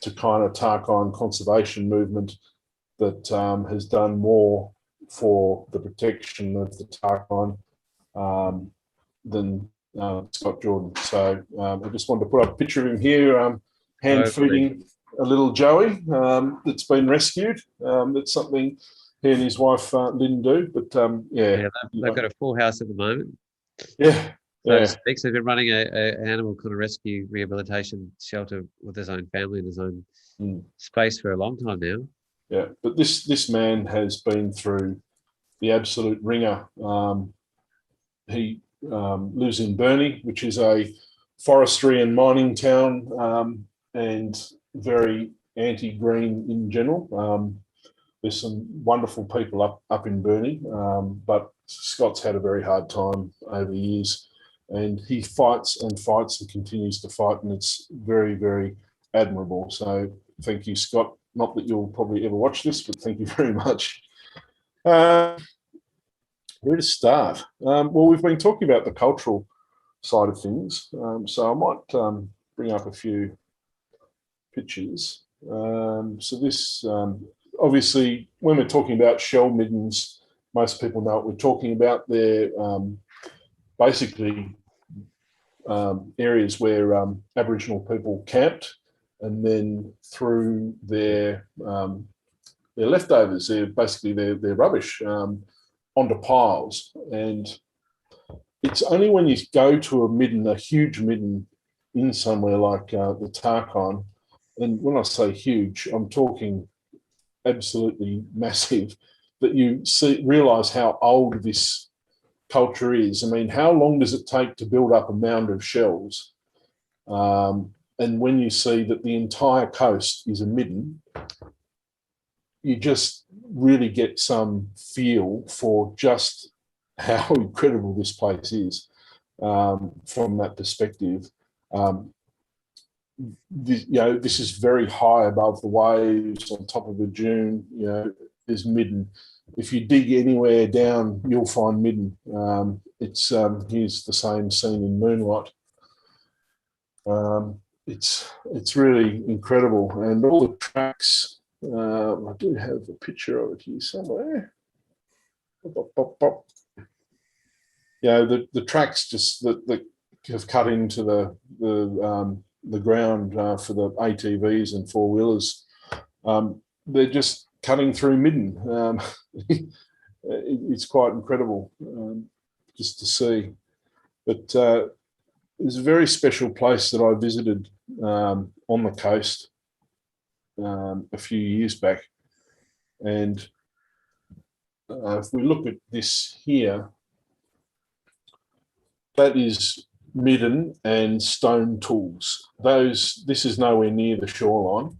takayna Tarkine conservation movement that has done more for the protection of the Tarkine than Scott Jordan. So I just wanted to put up a picture of him here, hand feeding a little Joey that's been rescued. That's something he and his wife Lynn do. But
they've got a full house at the moment.
Yeah.
So Speaks has been running an animal kind of rescue rehabilitation shelter with his own family and his own space for a long time now.
Yeah, but this man has been through the absolute ringer. He lives in Burnie, which is a forestry and mining town, and very anti-green in general. There's some wonderful people up in Burnie, but Scott's had a very hard time over the years, and he fights and fights and continues to fight, and it's very, very admirable. So thank you, Scott. Not that you'll probably ever watch this, but thank you very much. Where to start? Well, we've been talking about the cultural side of things, so I might bring up a few pictures. So this, obviously, when we're talking about shell middens, most people know what we're talking about. They're basically areas where Aboriginal people camped, and then threw their leftovers, their rubbish, onto piles. And it's only when you go to a huge midden in somewhere like the Tarkine, and when I say huge, I'm talking absolutely massive, that you realize how old this culture is. I mean, how long does it take to build up a mound of shells? And when you see that the entire coast is a midden, you just really get some feel for just how incredible this place is from that perspective. This is very high above the waves, on top of the dune. There's midden. If you dig anywhere down, you'll find midden. Here's the same scene in moonlight. It's really incredible, and all the tracks. I do have a picture of it here somewhere. Bop, bop, bop. The tracks just that have cut into the ground for the ATVs and four-wheelers. They're just cutting through midden. It's quite incredible just to see. But there's a very special place that I visited on the coast a few years back. And if we look at this here, that is midden and stone tools. This is nowhere near the shoreline.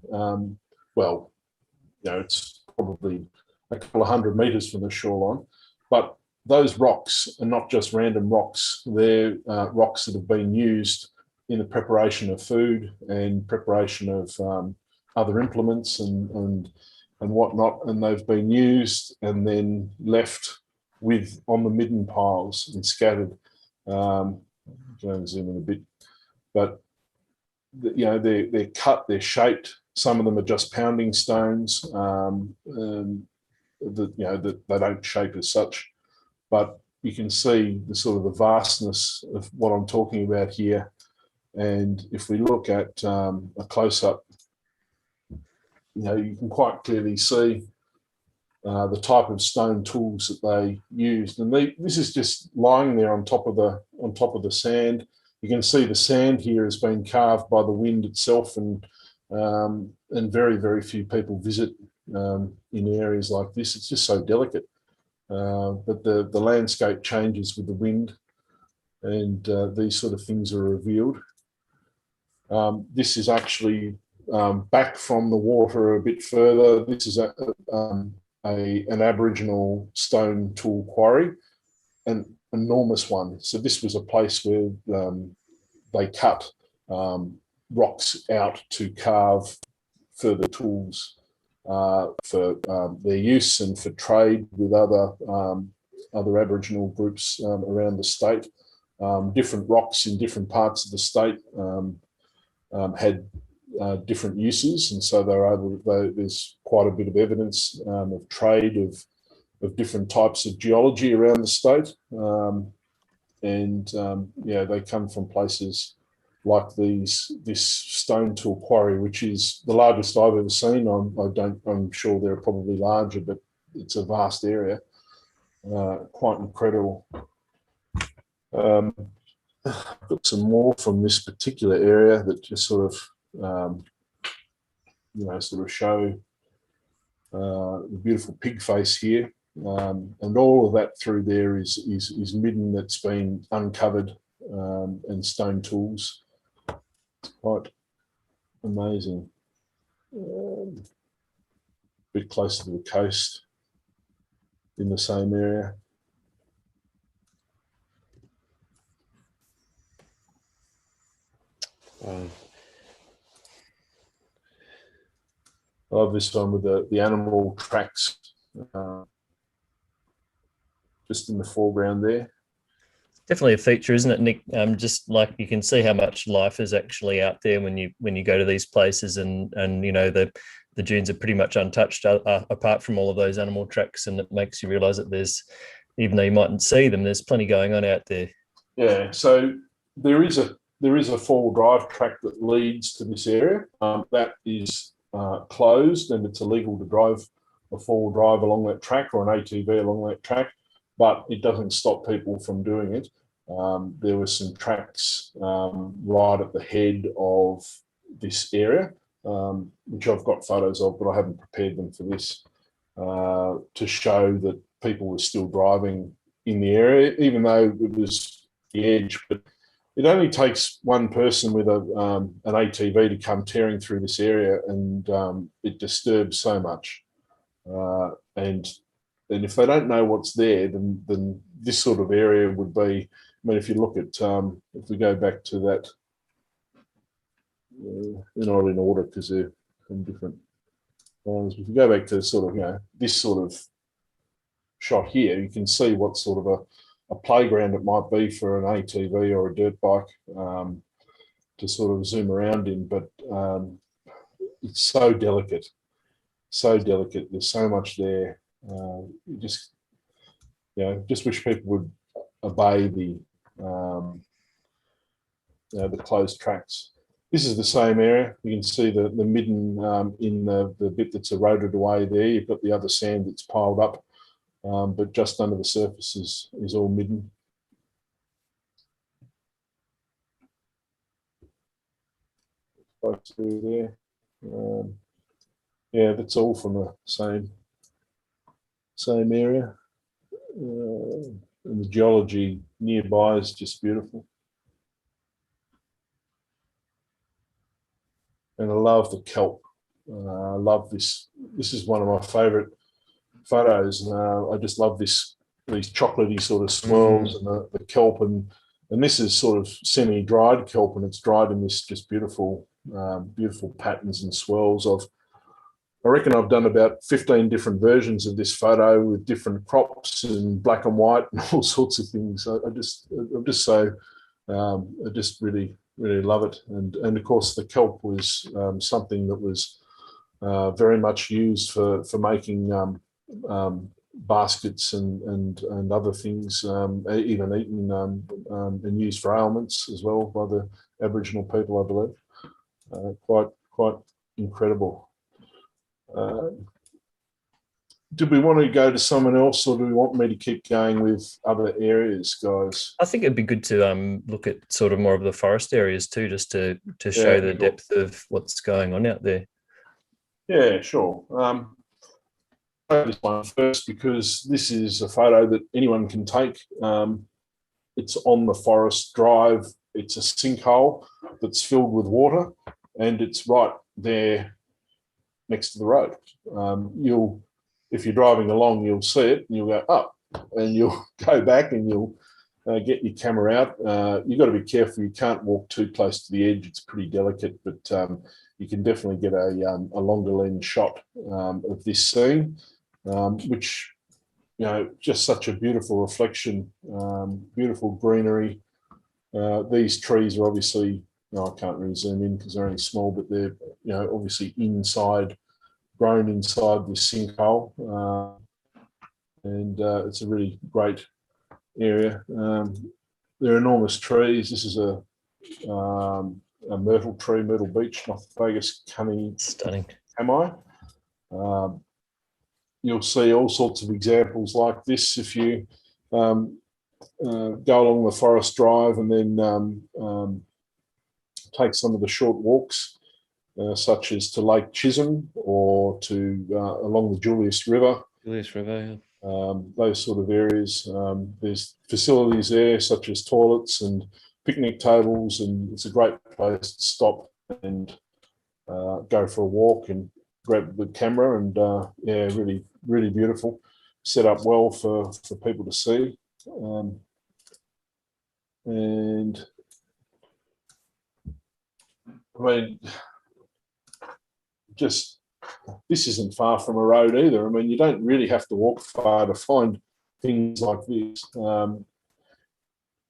It's probably a couple of 100 metres from the shoreline, but those rocks are not just random rocks. They're rocks that have been used in the preparation of food and preparation of other implements and whatnot, and they've been used and then left on the midden piles and scattered. Go and zoom in a bit, but they're cut, they're shaped. Some of them are just pounding stones. That they don't shape as such, but you can see the sort of the vastness of what I'm talking about here. And if we look at a close-up, you can quite clearly see the type of stone tools that they used. And this is just lying there on top of the sand. You can see the sand here has been carved by the wind itself, and very, very few people visit in areas like this. It's just so delicate. But the landscape changes with the wind, and these sort of things are revealed. This is actually back from the water a bit further. This is an Aboriginal stone tool quarry, an enormous one. So this was a place where they cut rocks out to carve further tools for their use and for trade with other Aboriginal groups around the state. Different rocks in different parts of the state had different uses, and so there's quite a bit of evidence of trade of different types of geology around the state, they come from places like this stone tool quarry, which is the largest I've ever seen. I'm sure there are probably larger, but it's a vast area, quite incredible. I've got some more from this particular area that just sort of show the beautiful pig face here, and all of that through there is midden that's been uncovered, and stone tools. It's quite amazing. A bit closer to the coast in the same area. I love this one with the animal tracks just in the foreground there.
Definitely a feature, isn't it, Nick? Just like you can see how much life is actually out there when you go to these places, and the dunes are pretty much untouched apart from all of those animal tracks, and it makes you realise that there's, even though you mightn't see them, there's plenty going on out there.
Yeah, so there is a four-wheel drive track that leads to this area. That is closed, and it's illegal to drive a four-wheel drive along that track or an ATV along that track, but it doesn't stop people from doing it. There were some tracks right at the head of this area, which I've got photos of, but I haven't prepared them for this, to show that people were still driving in the area, even though it was the edge. But it only takes one person with an ATV to come tearing through this area, and it disturbs so much. And if they don't know what's there, then this sort of area would be. I mean, if you look at, if we go back to that, they're not in order because they're from different ones. If you go back to sort of, this sort of shot here, you can see what sort of a playground it might be for an ATV or a dirt bike to sort of zoom around in. But it's so delicate, so delicate. There's so much there. You just wish people would obey the closed tracks. This is the same area. You can see the midden in the bit that's eroded away there. You've got the other sand that's piled up, but just under the surface is all midden. Right through there. Yeah, that's all from the same area. And the geology nearby is just beautiful. And I love the kelp. I love this. This is one of my favourite photos. I just love these chocolatey sort of swirls and the kelp, and this is sort of semi-dried kelp, and it's dried in this just beautiful, beautiful patterns and swirls of. I reckon I've done about 15 different versions of this photo with different crops and black and white and all sorts of things. I just really love it. And of course the kelp was something that was very much used for making baskets and other things, even eaten and used for ailments as well by the Aboriginal people, I believe. Quite incredible. Do we want to go to someone else, or do we want me to keep going with other areas, guys?
I think it'd be good to look at sort of more of the forest areas too, just to show the depth of what's going on out there.
Yeah, sure. This one first because this is a photo that anyone can take. It's on the forest drive. It's a sinkhole that's filled with water, and it's right there next to the road. If you're driving along, you'll see it, and you'll go up, and you'll go back, and you'll get your camera out. You've got to be careful. You can't walk too close to the edge. It's pretty delicate, but you can definitely get a longer lens shot of this scene, which, just such a beautiful reflection, beautiful greenery. These trees are obviously, I can't really zoom in because they're only small, but they're, obviously grown inside this sinkhole. And it's a really great area. They're enormous trees. This is a myrtle tree, Myrtle Beach, Nothofagus
Stunning.
cami. You'll see all sorts of examples like this if you go along the forest drive and then take some of the short walks, such as to Lake Chisholm or to along the Julius River. Those sort of areas. There's facilities there such as toilets and picnic tables, and it's a great place to stop and go for a walk and grab the camera, and really, really beautiful. Set up well for people to see. And I mean, this isn't far from a road either. I mean, you don't really have to walk far to find things like this. The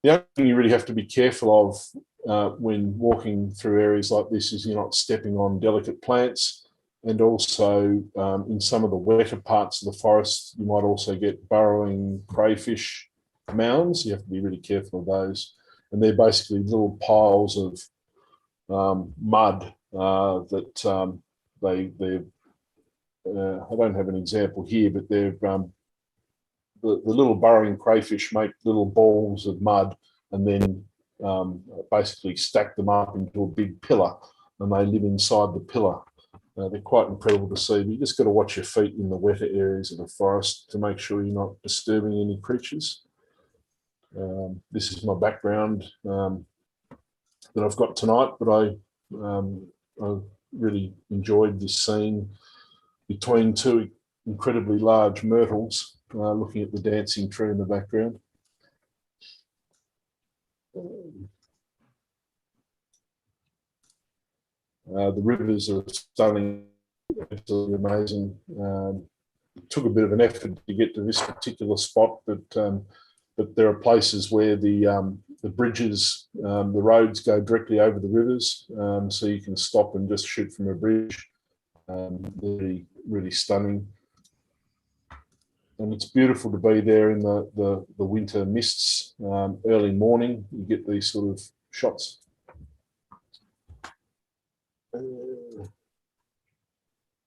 only thing you really have to be careful of when walking through areas like this is you're not stepping on delicate plants, and also in some of the wetter parts of the forest, you might also get burrowing crayfish mounds. You have to be really careful of those. And they're basically little piles of mud that they're I don't have an example here, but they're the little burrowing crayfish make little balls of mud and then basically stack them up into a big pillar, and they live inside the pillar. They're quite incredible to see, but you just got to watch your feet in the wetter areas of the forest to make sure you're not disturbing any creatures. This is my background that I've got tonight, but I really enjoyed this scene between two incredibly large myrtles, looking at the dancing tree in the background. The rivers are stunning, absolutely amazing. It took a bit of an effort to get to this particular spot, but there are places where the bridges, the roads go directly over the rivers, so you can stop and just shoot from a bridge. Really, really stunning. And it's beautiful to be there in the winter mists. Early morning, you get these sort of shots.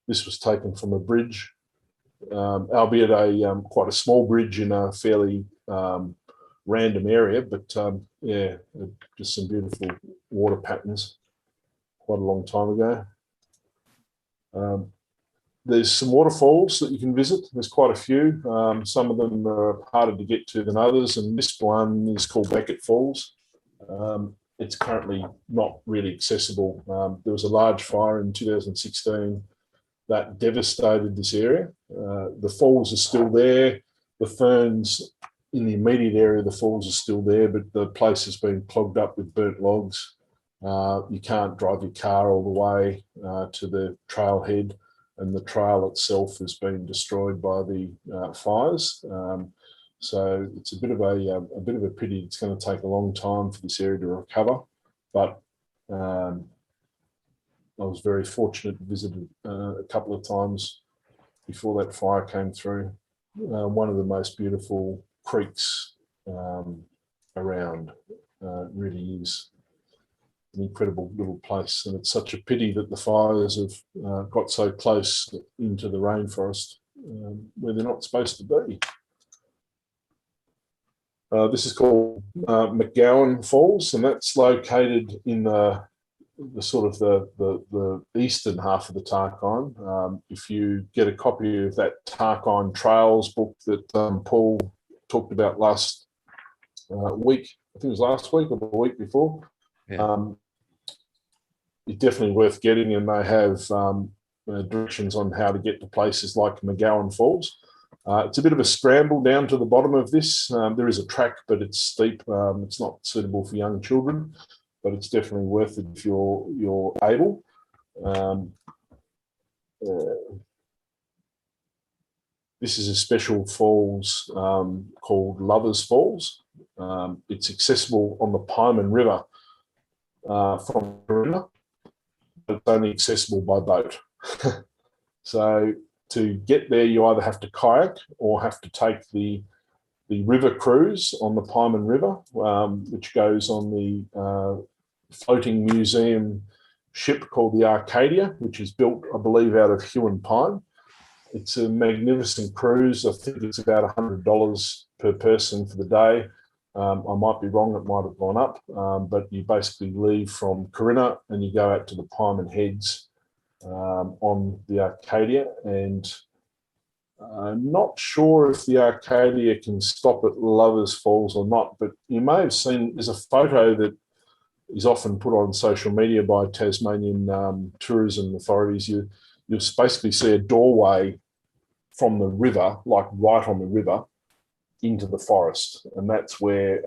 This was taken from a bridge, albeit quite a small bridge in a fairly random area, but yeah, just some beautiful water patterns quite a long time ago. There's some waterfalls that you can visit. There's quite a few. Some of them are harder to get to than others, and this one is called Beckett Falls. It's currently not really accessible. There was a large fire in 2016 that devastated this area. The falls are still there. The ferns in the immediate area of the falls are still there, but the place has been clogged up with burnt logs. You can't drive your car all the way to the trailhead, and the trail itself has been destroyed by the fires. So it's a bit of a pity. It's going to take a long time for this area to recover, but I was very fortunate to visit a couple of times before that fire came through. One of the most beautiful creeks around. Really is an incredible little place, and it's such a pity that the fires have got so close into the rainforest where they're not supposed to be. This is called Mcgowan Falls, and that's located in the sort of the eastern half of the Tarkine. If you get a copy of that Tarkine Trails book that Paul talked about last week, I think it was last week or the week before, yeah. It's definitely worth getting, and they have directions on how to get to places like Mcgowan Falls. It's a bit of a scramble down to the bottom of this. There is a track, but it's steep. It's not suitable for young children, but it's definitely worth it if you're able. This is a special falls called Lovers Falls. It's accessible on the Pieman River from Corinna, but it's only accessible by boat. So to get there, you either have to kayak or have to take the river cruise on the Pieman River, which goes on the floating museum ship called the Arcadia, which is built, I believe, out of Hoelen pine. It's a magnificent cruise. I think it's about $100 per person for the day. I might be wrong, it might have gone up, but you basically leave from Corinna and you go out to the Pieman Heads on the Arcadia, and I'm not sure if the Arcadia can stop at Lovers Falls or not, but you may have seen, there's a photo that is often put on social media by Tasmanian tourism authorities. You'll basically see a doorway from the river, like right on the river, into the forest, and that's where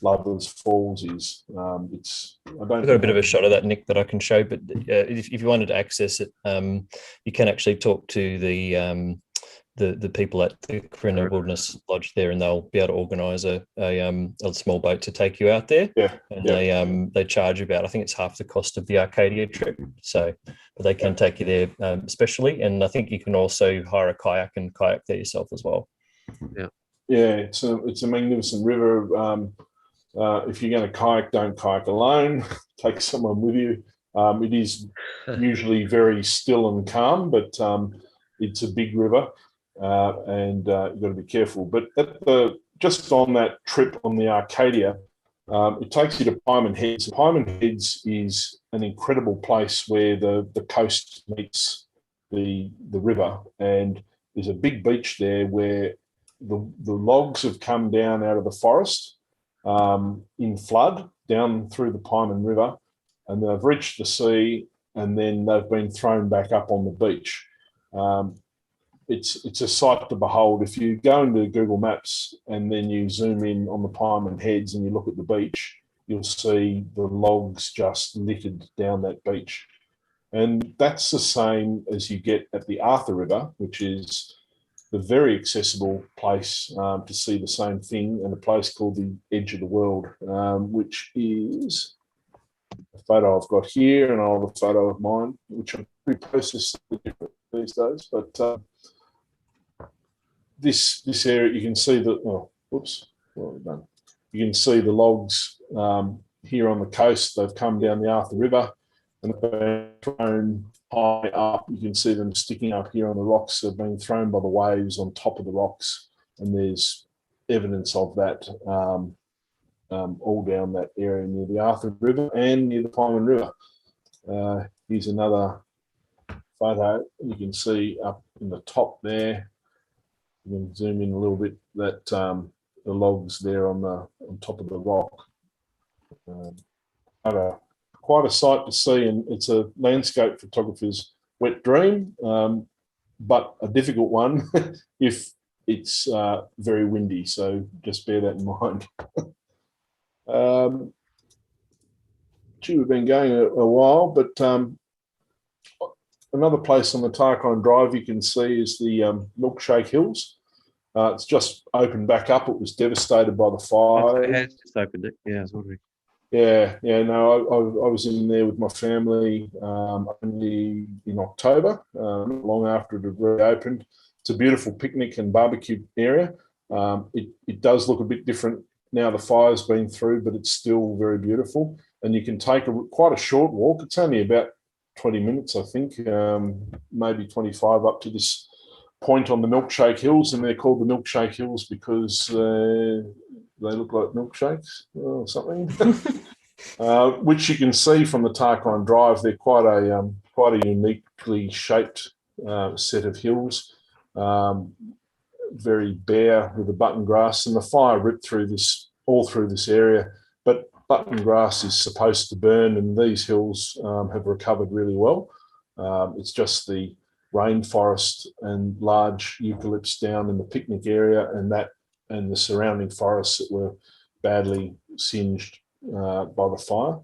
Lovers Falls is. I've got
a bit of a shot of that, Nick, that I can show, but if you wanted to access it, you can actually talk to the people at the Corinna Wilderness Lodge there, and they'll be able to organise a small boat to take you out there.
Yeah,
and they charge about, I think it's half the cost of the Arcadia trip. So, but they can take you there especially, and I think you can also hire a kayak and kayak there yourself as well.
Yeah, it's a magnificent river. If you're going to kayak, don't kayak alone. Take someone with you. It is usually very still and calm, but it's a big river, and you've got to be careful. But just on that trip on the Arcadia, It takes you to Pieman Heads. Pieman Heads is an incredible place where the coast meets the river, and there's a big beach there where the logs have come down out of the forest in flood down through the Pieman River, and they've reached the sea, and then they've been thrown back up on the beach. It's a sight to behold. If you go into Google Maps and then you zoom in on the Pieman Heads and you look at the beach, you'll see the logs just littered down that beach. And that's the same as you get at the Arthur River, which is the very accessible place to see the same thing, and a place called the Edge of the World, which is a photo I've got here, and I'll have a photo of mine, which I'm pretty processed these days. But this area, you can see the, you can see the logs here on the coast. They've come down the Arthur River and they've been thrown high up. You can see them sticking up here on the rocks. They've been thrown by the waves on top of the rocks, and there's evidence of that all down that area near the Arthur River and near the Pieman River. Here's another photo. You can see up in the top there. You can zoom in a little bit, that the logs there on top of the rock. Quite a sight to see, and it's a landscape photographer's wet dream, but a difficult one if it's very windy. So just bear that in mind. We've been going a while, but another place on the Tarkine Drive you can see is the Milkshake Hills. It's just opened back up. It was devastated by the fire.
It has just opened it. Yeah, I was wondering.
Yeah. No, I was in there with my family only in October, not long after it had reopened. It's a beautiful picnic and barbecue area. It does look a bit different now the fire's been through, but it's still very beautiful. And you can take quite a short walk. It's only about 20 minutes, I think, maybe 25 up to this point on the Milkshake Hills, and they're called the Milkshake Hills because they look like milkshakes or something. Which you can see from the Tarkine Drive. They're quite a uniquely shaped set of hills, very bare with the button grass, and the fire ripped all through this area. But button grass is supposed to burn, and these hills have recovered really well. It's just the rainforest and large eucalypts down in the picnic area and the surrounding forests that were badly singed by the fire.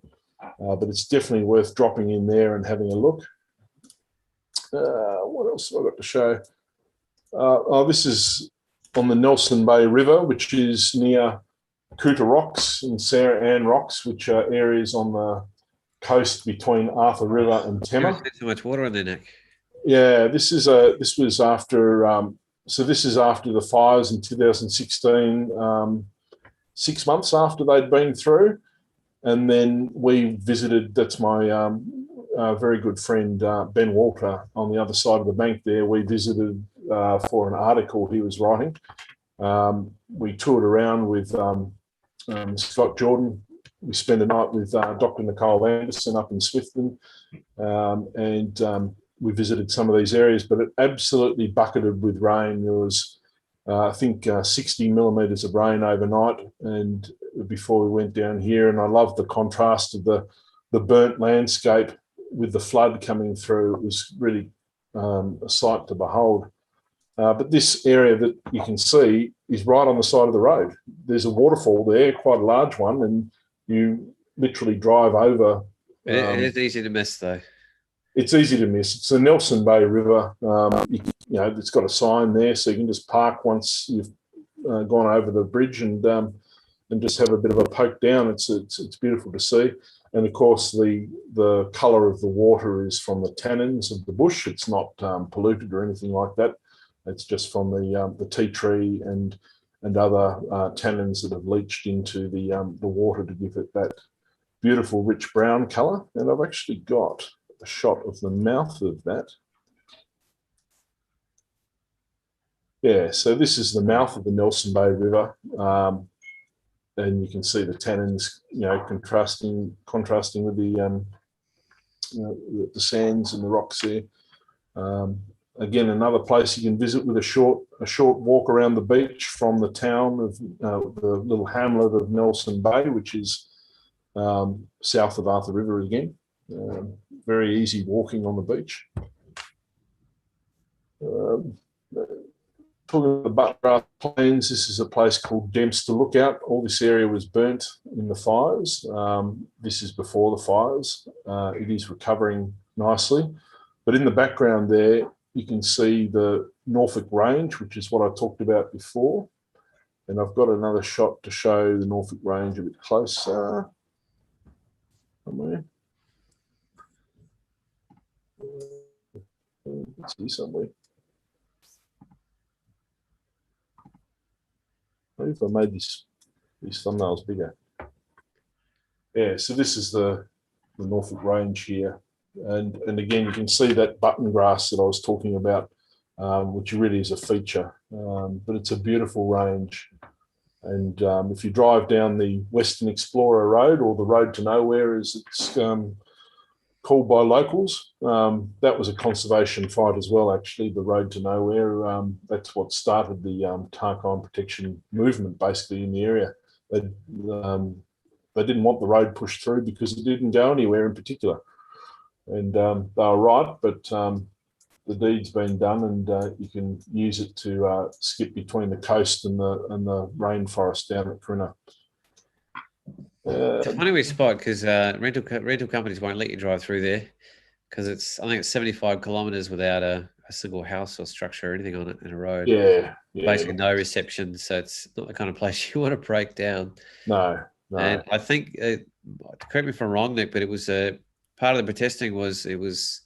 But it's definitely worth dropping in there and having a look. What else have I got to show? This is on the Nelson Bay River, which is near Coota Rocks and Sarah Ann Rocks, which are areas on the coast between Arthur River and Tema.
There's so much water on their neck.
Yeah, this was after this is after the fires in 2016, 6 months after they'd been through. And then we visited, that's my very good friend, Ben Walter, on the other side of the bank there. We visited for an article he was writing. We toured around with Scott Jordan. We spent a night with Dr. Nicole Anderson up in Swifton, and we visited some of these areas, but it absolutely bucketed with rain. There was, I think, 60 millimetres of rain overnight, and before we went down here, and I loved the contrast of the burnt landscape with the flood coming through. It was really a sight to behold. But this area that you can see is right on the side of the road. There's a waterfall there, quite a large one, and you literally drive over.
It is easy to miss, though.
It's easy to miss. It's the Nelson Bay River. It's got a sign there, so you can just park once you've gone over the bridge and just have a bit of a poke down. It's beautiful to see. And of course, the colour of the water is from the tannins of the bush. It's not polluted or anything like that. It's just from the tea tree and other tannins that have leached into the water to give it that beautiful, rich brown colour. And I've actually got a shot of the mouth of that. Yeah, so this is the mouth of the Nelson Bay River. and you can see the tannins, contrasting with the sands and the rocks there. Again, another place you can visit with a short walk around the beach from the town of the little hamlet of Nelson Bay, which is south of Arthur River again. Very easy walking on the beach. Talking about the Buttergrass Plains, this is a place called Dempster Lookout. All this area was burnt in the fires. This is before the fires. It is recovering nicely. But in the background there, you can see the Norfolk Range, which is what I talked about before. And I've got another shot to show the Norfolk Range a bit closer. Somewhere. Let's see somewhere. Maybe if I made these thumbnails bigger. Yeah, so this is the Norfolk Range here. And again, you can see that button grass that I was talking about, which really is a feature. But it's a beautiful range. And if you drive down the Western Explorer Road, or the Road to Nowhere as it's called by locals, that was a conservation fight as well, actually, the Road to Nowhere. That's what started the Tarkine protection movement, basically, in the area. They didn't want the road pushed through because it didn't go anywhere in particular. And they were right, but the deed's been done, and you can use it to skip between the coast and the rainforest down at Crina.
It's a funny wee spot because rental companies won't let you drive through there because I think it's 75 kilometres without a single house or structure or anything on it in a road.
Yeah.
Basically no reception, so it's not the kind of place you want to break down.
No.
And I think, correct me if I'm wrong, Nick, but it was part of the protesting was it was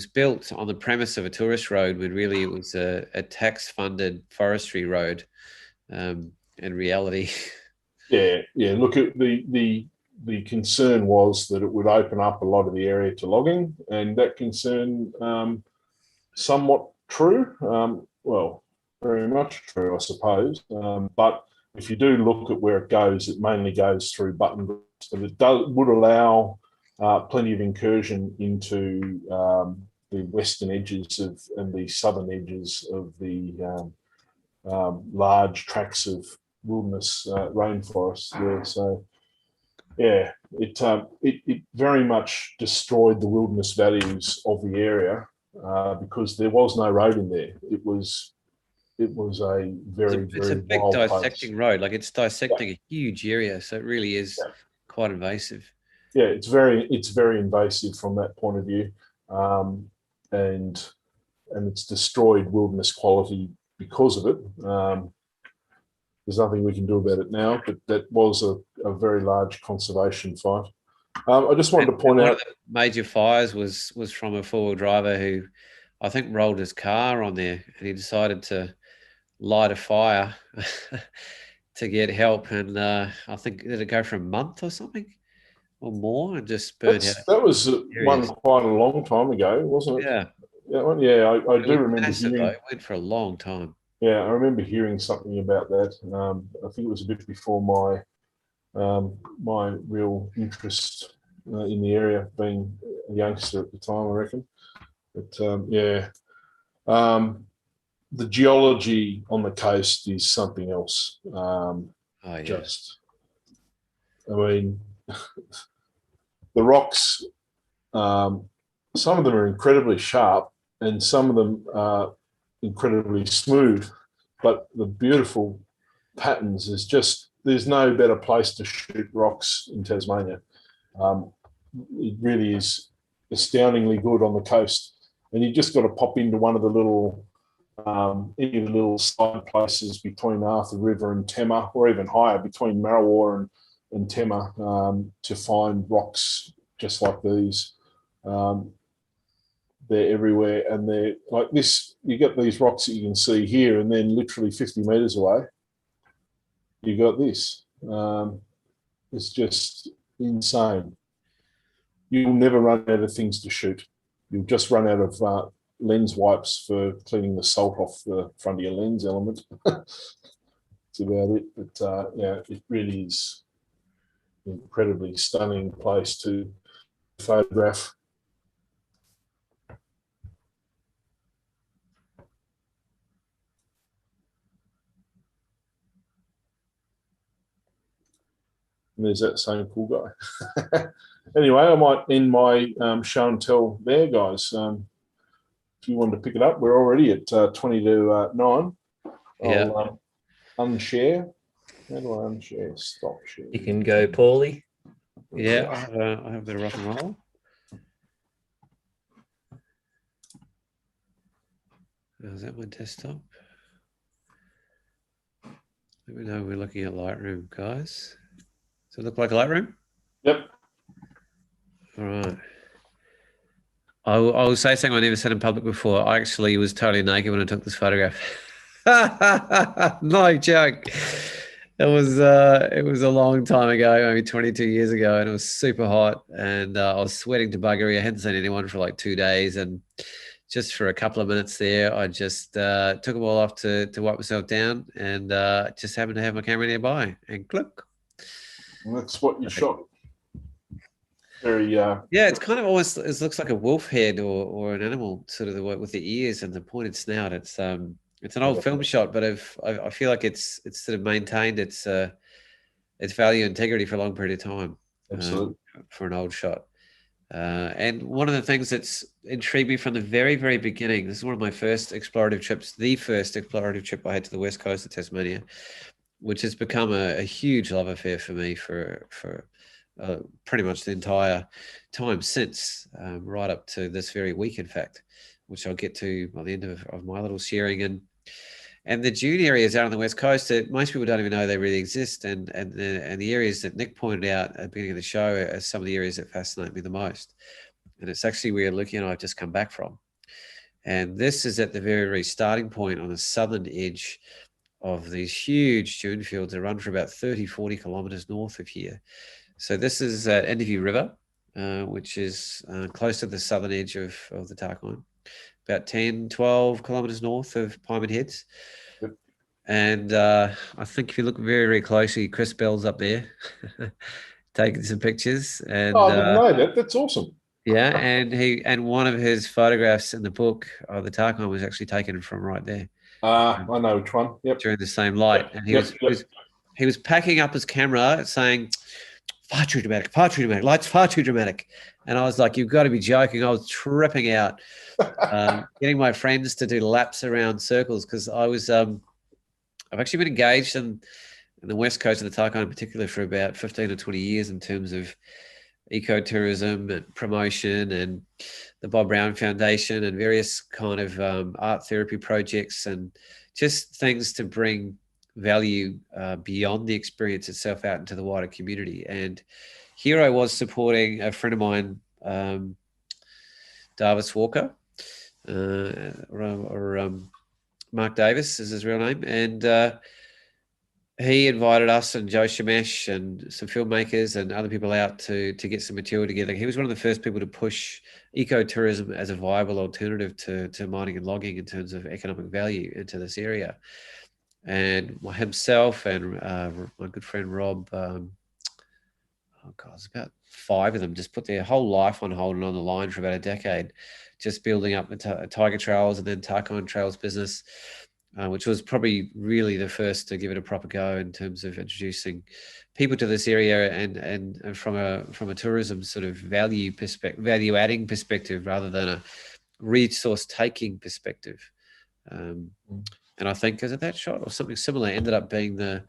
built on the premise of a tourist road when really it was a tax-funded forestry road in reality. Yeah.
Look, at the concern was that it would open up a lot of the area to logging, and that concern somewhat true. Well, very much true, I suppose. But if you do look at where it mainly goes through button grass, but it would allow plenty of incursion into the western edges and the southern edges of the large tracts of wilderness rainforest there. So, yeah, it very much destroyed the wilderness values of the area because there was no road in there. It was a very
it's a big dissecting place. Road, like it's dissecting a huge area, so it really is quite invasive.
Yeah, it's very invasive from that point of view, and it's destroyed wilderness quality because of it. There's nothing we can do about it now, but that was a very large conservation fight. I just wanted to point out, one of the
major fires was from a four-wheel driver who I think rolled his car on there, and he decided to light a fire to get help, and I think did it go for a month or something? Or more, and just burned out.
That was one quite a long time ago, wasn't it?
Yeah.
I do remember hearing.
It went for a long time.
Yeah, I remember hearing something about that. I think it was a bit before my real interest in the area, being a youngster at the time, I reckon. But the geology on the coast is something else. The rocks, some of them are incredibly sharp and some of them are incredibly smooth, but the beautiful patterns there's no better place to shoot rocks in Tasmania. It really is astoundingly good on the coast, and you just got to pop into one of the any of the little side places between Arthur River and Tema, or even higher between Marrawa and Tema, to find rocks just like these. They're everywhere, and they're like this. You get these rocks that you can see here, and then literally 50 meters away, you got this. It's just insane. You'll never run out of things to shoot. You'll just run out of lens wipes for cleaning the salt off the front of your lens element. That's about it. But yeah, it really is an incredibly stunning place to photograph. And there's that same cool guy. Anyway, I might end my show and tell there, guys. If you wanted to pick it up, we're already at 20 to 9. I'll unshare. How do I unshare? Stop share.
You can go, Paulie.
Yeah, I have a bit of rock and roll. Is that my desktop? Let me know we're looking at Lightroom, guys. Does it look like Lightroom?
Yep.
All right. I will say something I never said in public before. I actually was totally naked when I took this photograph. No joke. It was a long time ago, maybe 22 years ago, and it was super hot, and I was sweating to buggery. I hadn't seen anyone for like 2 days, and just for a couple of minutes there, I just took them all off to wipe myself down, and just happened to have my camera nearby, and click.
And that's what you shot. Very
yeah, it's kind of almost, it looks like a wolf head or an animal, sort of with the ears and the pointed snout. It's an old film shot, but I feel like it's sort of maintained its value and integrity for a long period of time.
Absolutely.
For an old shot. And one of the things that's intrigued me from the very, very beginning, this is one of my first explorative trips, the first explorative trip I had to the west coast of Tasmania, which has become a huge love affair for me for pretty much the entire time since, right up to this very week, in fact, which I'll get to by the end of my little sharing. And the dune areas out on the west coast that most people don't even know they really exist, and the areas that Nick pointed out at the beginning of the show are some of the areas that fascinate me the most. And it's actually where Lucy and I have just come back from. And this is at the very, very starting point on the southern edge of these huge dune fields that run for about 30, 40 kilometers north of here. So this is at Interview River, which is close to the southern edge of the Tarkine, about 10, 12 kilometers north of Pyramid Heads.
Yep.
And I think if you look very, very closely, Chris Bell's up there taking some pictures. And
I didn't know that. That's awesome.
Yeah, and one of his photographs in the book of the Tarkine was actually taken from right there.
I know which one. Yep.
During the same light. And he was packing up his camera saying, far too dramatic, lights far too dramatic. And I was like, you've got to be joking. I was tripping out, getting my friends to do laps around circles, because I was, I've actually been engaged in the west coast of the Tarkine in particular for about 15 or 20 years in terms of ecotourism and promotion, and the Bob Brown Foundation and various kind of art therapy projects, and just things to bring value beyond the experience itself out into the wider community. And here I was supporting a friend of mine, Davis Walker, or Mark Davis is his real name, and he invited us and Joe Shemesh and some filmmakers and other people out to get some material together. He was one of the first people to push ecotourism as a viable alternative to mining and logging in terms of economic value into this area. And himself and my good friend Rob, it's about 5 of them just put their whole life on hold and on the line for about a decade, just building up the Tiger Trails and then Tarkine Trails business, which was probably really the first to give it a proper go in terms of introducing people to this area and from a tourism sort of value adding perspective rather than a resource taking perspective. And I think, is it that shot or something similar, ended up being the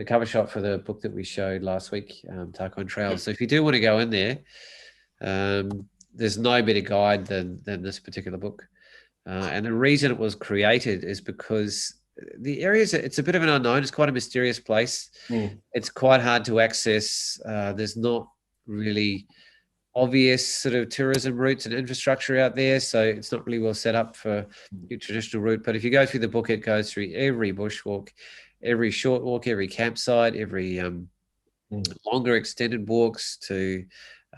cover shot for the book that we showed last week, Tarkine Trails. So if you do want to go in there, there's no better guide than this particular book. And the reason it was created is because the areas, it's a bit of an unknown. It's quite a mysterious place. It's quite hard to access. There's not really obvious sort of tourism routes and infrastructure out there, so it's not really well set up for your traditional route. But if you go through the book, it goes through every bushwalk, every short walk, every campsite, every longer extended walks to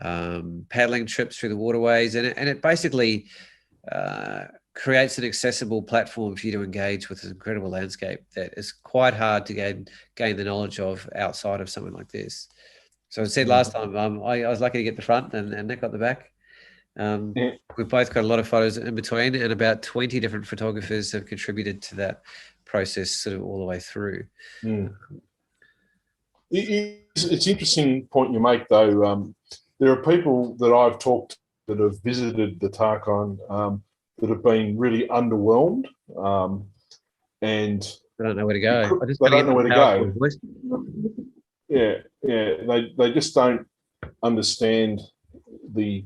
paddling trips through the waterways, and it basically creates an accessible platform for you to engage with this incredible landscape that is quite hard to gain the knowledge of outside of something like this. So I said last time, I was lucky to get the front and Nick got the back. We've both got a lot of photos in between, and about 20 different photographers have contributed to that process sort of all the way through.
It's an interesting point you make, though. There are people that I've talked to that have visited the Tarkine that have been really underwhelmed, and
I don't know where to go.
They don't know where to go. Yeah, they just don't understand the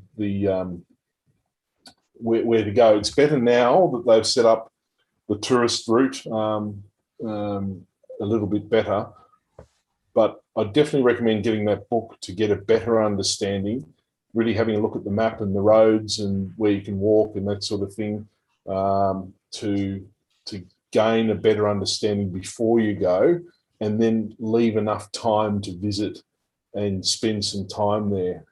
where to go. It's better now that they've set up the tourist route a little bit better, but I definitely recommend getting that book to get a better understanding, really having a look at the map and the roads and where you can walk and that sort of thing, to gain a better understanding before you go, and then leave enough time to visit and spend some time there.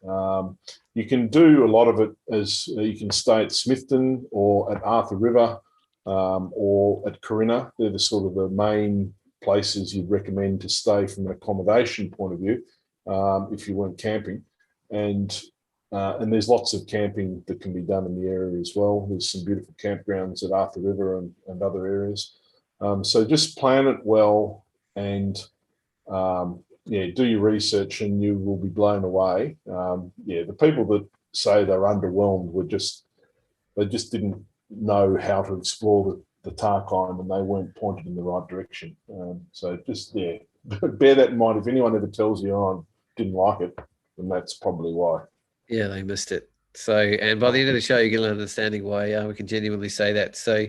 You can do a lot of it as you can stay at Smithton or at Arthur River or at Corinna. They're the sort of the main places you'd recommend to stay from an accommodation point of view if you weren't camping. And there's lots of camping that can be done in the area as well. There's some beautiful campgrounds at Arthur River and other areas. So just plan it well and do your research and you will be blown away. The people that say they're underwhelmed they just didn't know how to explore the Tarkine and they weren't pointed in the right direction. So just bear that in mind. If anyone ever tells you, I didn't like it, then that's probably why.
Yeah, they missed it. So, and by the end of the show, you get an understanding why we can genuinely say that. So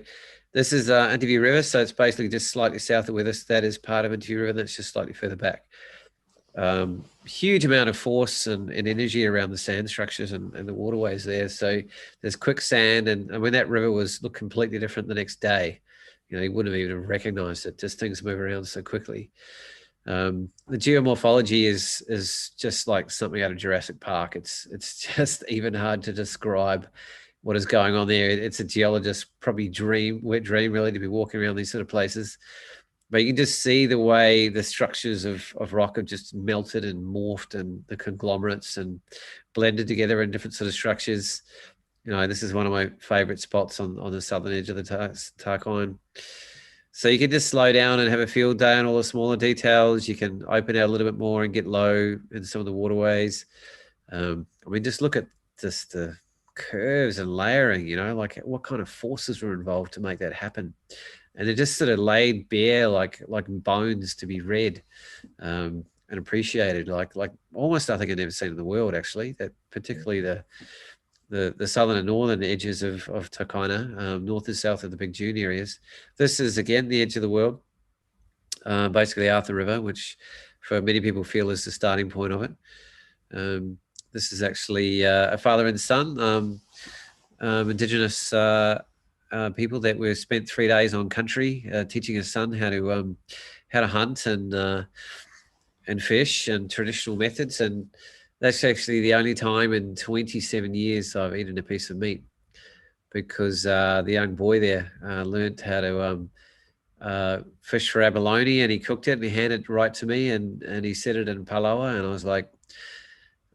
this is Interview River. So it's basically just slightly south of where that is part of Interview River. That's just slightly further back. Huge amount of force and energy around the sand structures and the waterways there. So there's quicksand, and when that river looked completely different the next day, you wouldn't have even recognized it. Just things move around so quickly. The geomorphology is just like something out of Jurassic Park. It's just even hard to describe what is going on there. It's a geologist's probably wet dream really to be walking around these sort of places. But you can just see the way the structures of rock have just melted and morphed, and the conglomerates and blended together in different sort of structures. This is one of my favorite spots on the southern edge of the Tarkine. So you can just slow down and have a field day on all the smaller details. You can open out a little bit more and get low in some of the waterways. Just look at just the curves and layering, like what kind of forces were involved to make that happen. And they're just sort of laid bare like bones to be read and appreciated, like almost nothing I've never seen in the world, actually. That particularly the southern and northern edges of takayna, north and south of the big dune areas. This is, again, the edge of the world, basically Arthur River, which for many people feel is the starting point of it. This is actually a father and son, Indigenous people that were spent 3 days on country teaching his son how to hunt and fish and traditional methods. And that's actually the only time in 27 years I've eaten a piece of meat, because the young boy there learned how to fish for abalone, and he cooked it and he handed it right to me, and he said it in Palawa, and I was like,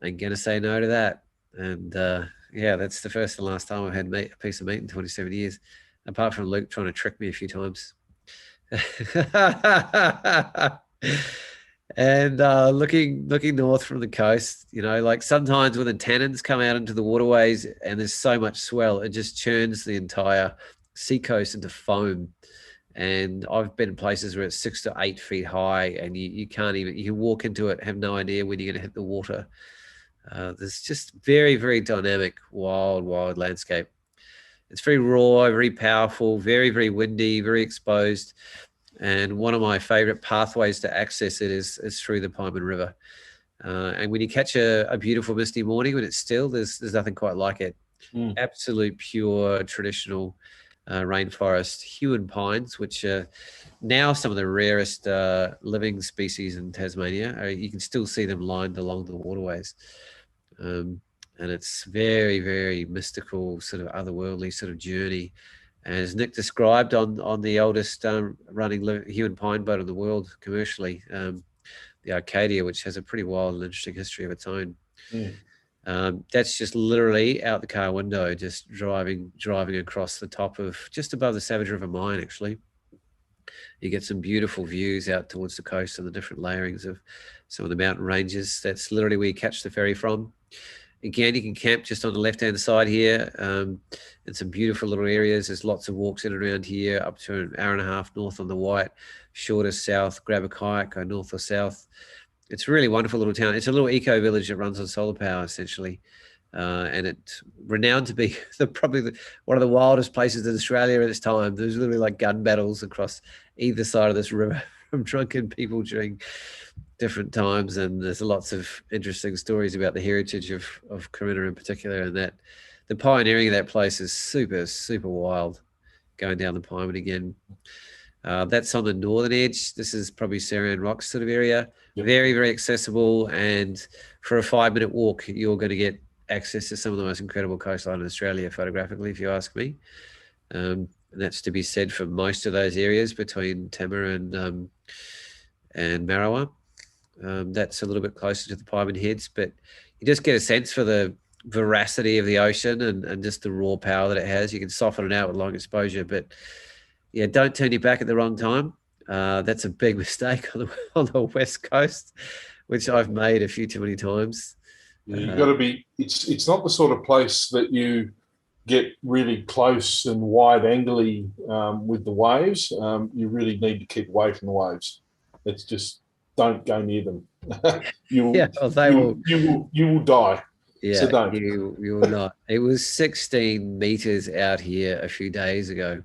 I ain't gonna say no to that. And that's the first and last time I've had a piece of meat in 27 years, apart from Luke trying to trick me a few times. And looking north from the coast, like sometimes when the tannins come out into the waterways and there's so much swell, it just churns the entire seacoast into foam. And I've been in places where it's 6 to 8 feet high, and you can't even, you can walk into it, have no idea when you're going to hit the water. There's just very, very dynamic, wild landscape. It's very raw, very powerful, very, very windy, very exposed. And one of my favorite pathways to access it is through the Pieman River. And when you catch a beautiful misty morning when it's still, there's nothing quite like it. Absolute pure traditional rainforest, Huon pines, which are now some of the rarest living species in Tasmania. You can still see them lined along the waterways. And it's very, very mystical, sort of otherworldly sort of journey And as Nick described, on the oldest running human pine boat in the world commercially, the Arcadia, which has a pretty wild and interesting history of its own. That's just literally out the car window, just driving across the top of, just above the Savage River Mine, actually. You get some beautiful views out towards the coast and the different layerings of some of the mountain ranges. That's literally where you catch the ferry from. Again, you can camp just on the left-hand side here, in some beautiful little areas. There's lots of walks in and around here, up to an hour and a half north on the White, shortest south, grab a kayak, go north or south. It's a really wonderful little town. It's a little eco village that runs on solar power, essentially. And it's renowned to be one of the wildest places in Australia at this time. There's literally like gun battles across either side of this river from drunken people during different times, and there's lots of interesting stories about the heritage of Corinna in particular, and that the pioneering of that place is super wild, going down the Pieman again. That's on the northern edge. This is probably Saran Rocks sort of area. Yep. Very accessible, and for a 5-minute walk you're going to get access to some of the most incredible coastline in Australia photographically, if you ask me. And that's to be said for most of those areas between Tamar and Marrowa. That's a little bit closer to the Pieman Heads, but you just get a sense for the veracity of the ocean and just the raw power that it has. You can soften it out with long exposure, but yeah, don't turn your back at the wrong time. That's a big mistake on the West Coast, which I've made a few too many times.
You've got to be, it's not the sort of place that you get really close and wide angly with the waves. You really need to keep away from the waves. It's just, don't go near them. You will die.
Yeah,
so don't.
You will not. It was 16 meters out here a few days ago.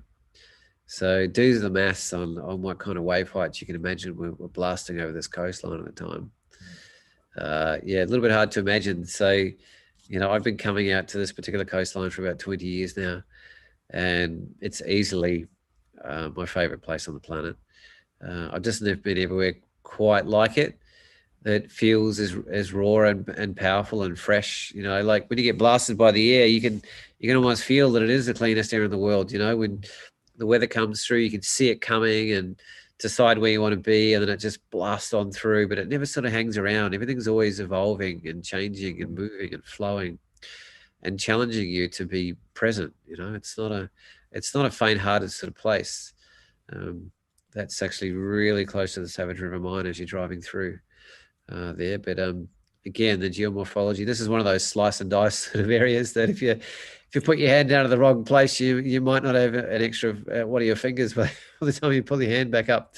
So do the maths on what kind of wave heights you can imagine we're blasting over this coastline at the time. Yeah, a little bit hard to imagine. So, I've been coming out to this particular coastline for about 20 years now, and it's easily my favorite place on the planet. I've just never been everywhere quite like it. That feels as raw and powerful and fresh. Like when you get blasted by the air, you can almost feel that it is the cleanest air in the world. When the weather comes through, you can see it coming and decide where you want to be, and then it just blasts on through, but it never sort of hangs around. Everything's always evolving and changing and moving and flowing and challenging you to be present. It's not a faint-hearted sort of place. That's actually really close to the Savage River Mine as you're driving through there. But again, the geomorphology, this is one of those slice and dice sort of areas that if you put your hand down to the wrong place, you might not have an extra one of your fingers by the time you pull your hand back up.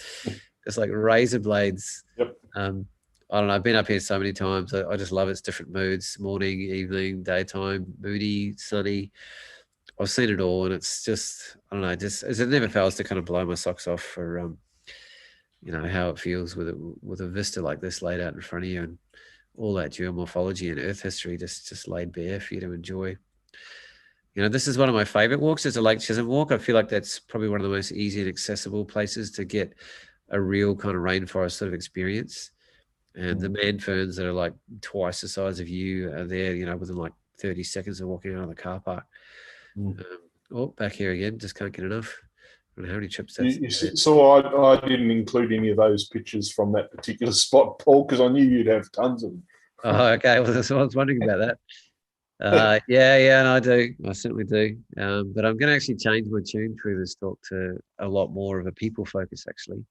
It's like razor blades.
Yep.
I don't know. I've been up here so many times. I just love its different moods: morning, evening, daytime, moody, sunny. I've seen it all, and it's just, I don't know, just as it never fails to kind of blow my socks off for how it feels with a vista like this laid out in front of you, and all that geomorphology and earth history just laid bare for you to enjoy. This is one of my favorite walks. It's a Lake Chisholm walk. I feel like that's probably one of the most easy and accessible places to get a real kind of rainforest sort of experience. And the man ferns that are like twice the size of you are there, within like 30 seconds of walking out of the car park. Back here again, just can't get enough. I don't know how many trips that's
So I didn't include any of those pictures from that particular spot, Paul, because I knew you'd have tons of them.
Oh, okay. Well, that's what I was wondering about that. And I do. I certainly do. But I'm going to actually change my tune through this talk to a lot more of a people focus, actually,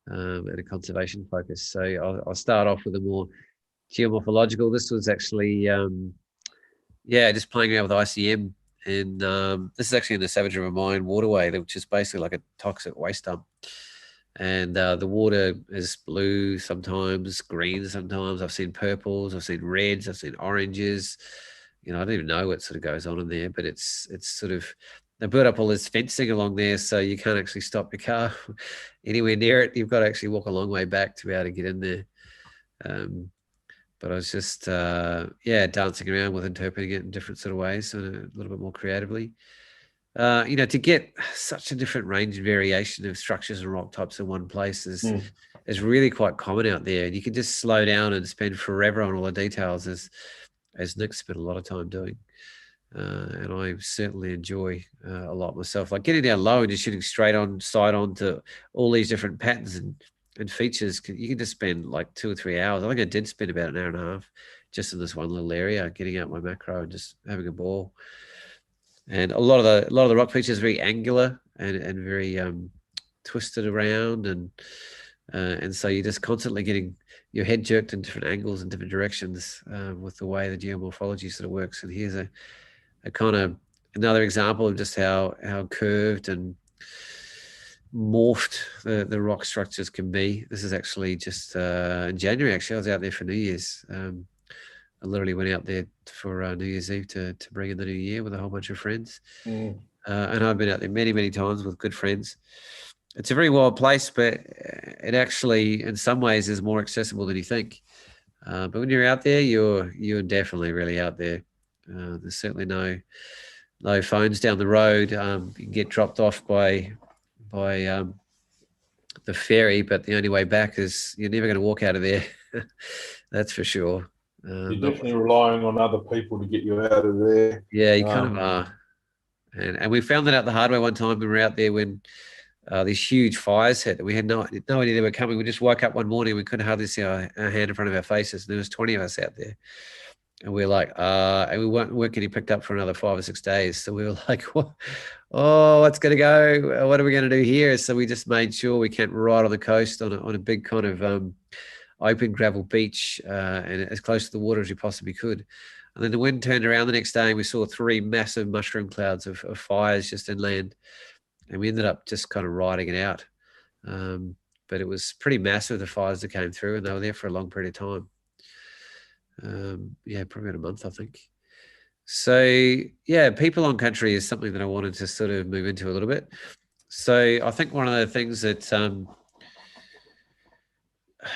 and a conservation focus. So I'll start off with a more geomorphological. This was actually, just playing around with ICM. And this is actually in the Savage River Mine waterway, which is basically like a toxic waste dump. And the water is blue sometimes, green sometimes. I've seen purples, I've seen reds, I've seen oranges. I don't even know what sort of goes on in there, but it's sort of, they built up all this fencing along there, so you can't actually stop your car anywhere near it. You've got to actually walk a long way back to be able to get in there. But I was just, dancing around with interpreting it in different sort of ways, and a little bit more creatively. To get such a different range and variation of structures and rock types in one place is really quite common out there. And you can just slow down and spend forever on all the details, as Nick spent a lot of time doing. and I certainly enjoy a lot myself. Like getting down low and just shooting straight on, sight on to all these different patterns and features. You can just spend like 2 or 3 hours. I think I did spend about an hour and a half just in this one little area, getting out my macro and just having a ball. And a lot of the rock features are very angular and very twisted around, and so you're just constantly getting your head jerked in different angles and different directions with the way the geomorphology sort of works. And here's a kind of another example of just how curved and morphed the rock structures can be. This is actually just in January. Actually, I was out there for New Year's. I literally went out there for New Year's Eve to bring in the new year with a whole bunch of friends. And I've been out there many, many times with good friends. It's a very wild place, but it actually, in some ways, is more accessible than you think. But when you're out there, you're definitely really out there. There's certainly no phones down the road. You can get dropped off by the ferry, but the only way back is you're never going to walk out of there. That's for sure.
You're definitely relying on other people to get you out of there.
Yeah, you kind of are. And we found that out the hard way one time. We were out there when these huge fires hit. We had no idea they were coming. We just woke up one morning. We couldn't hardly see our hand in front of our faces. There was 20 of us out there. And we were like, and we weren't getting picked up for another 5 or 6 days. So we were like, what's going to go? What are we going to do here? So we just made sure we camped right on the coast on a big kind of open gravel beach and as close to the water as we possibly could. And then the wind turned around the next day and we saw 3 massive mushroom clouds of fires just inland. And we ended up just kind of riding it out. But it was pretty massive, the fires that came through, and they were there for a long period of time. Probably about a month, I think. So, people on country is something that I wanted to sort of move into a little bit. So I think one of the things that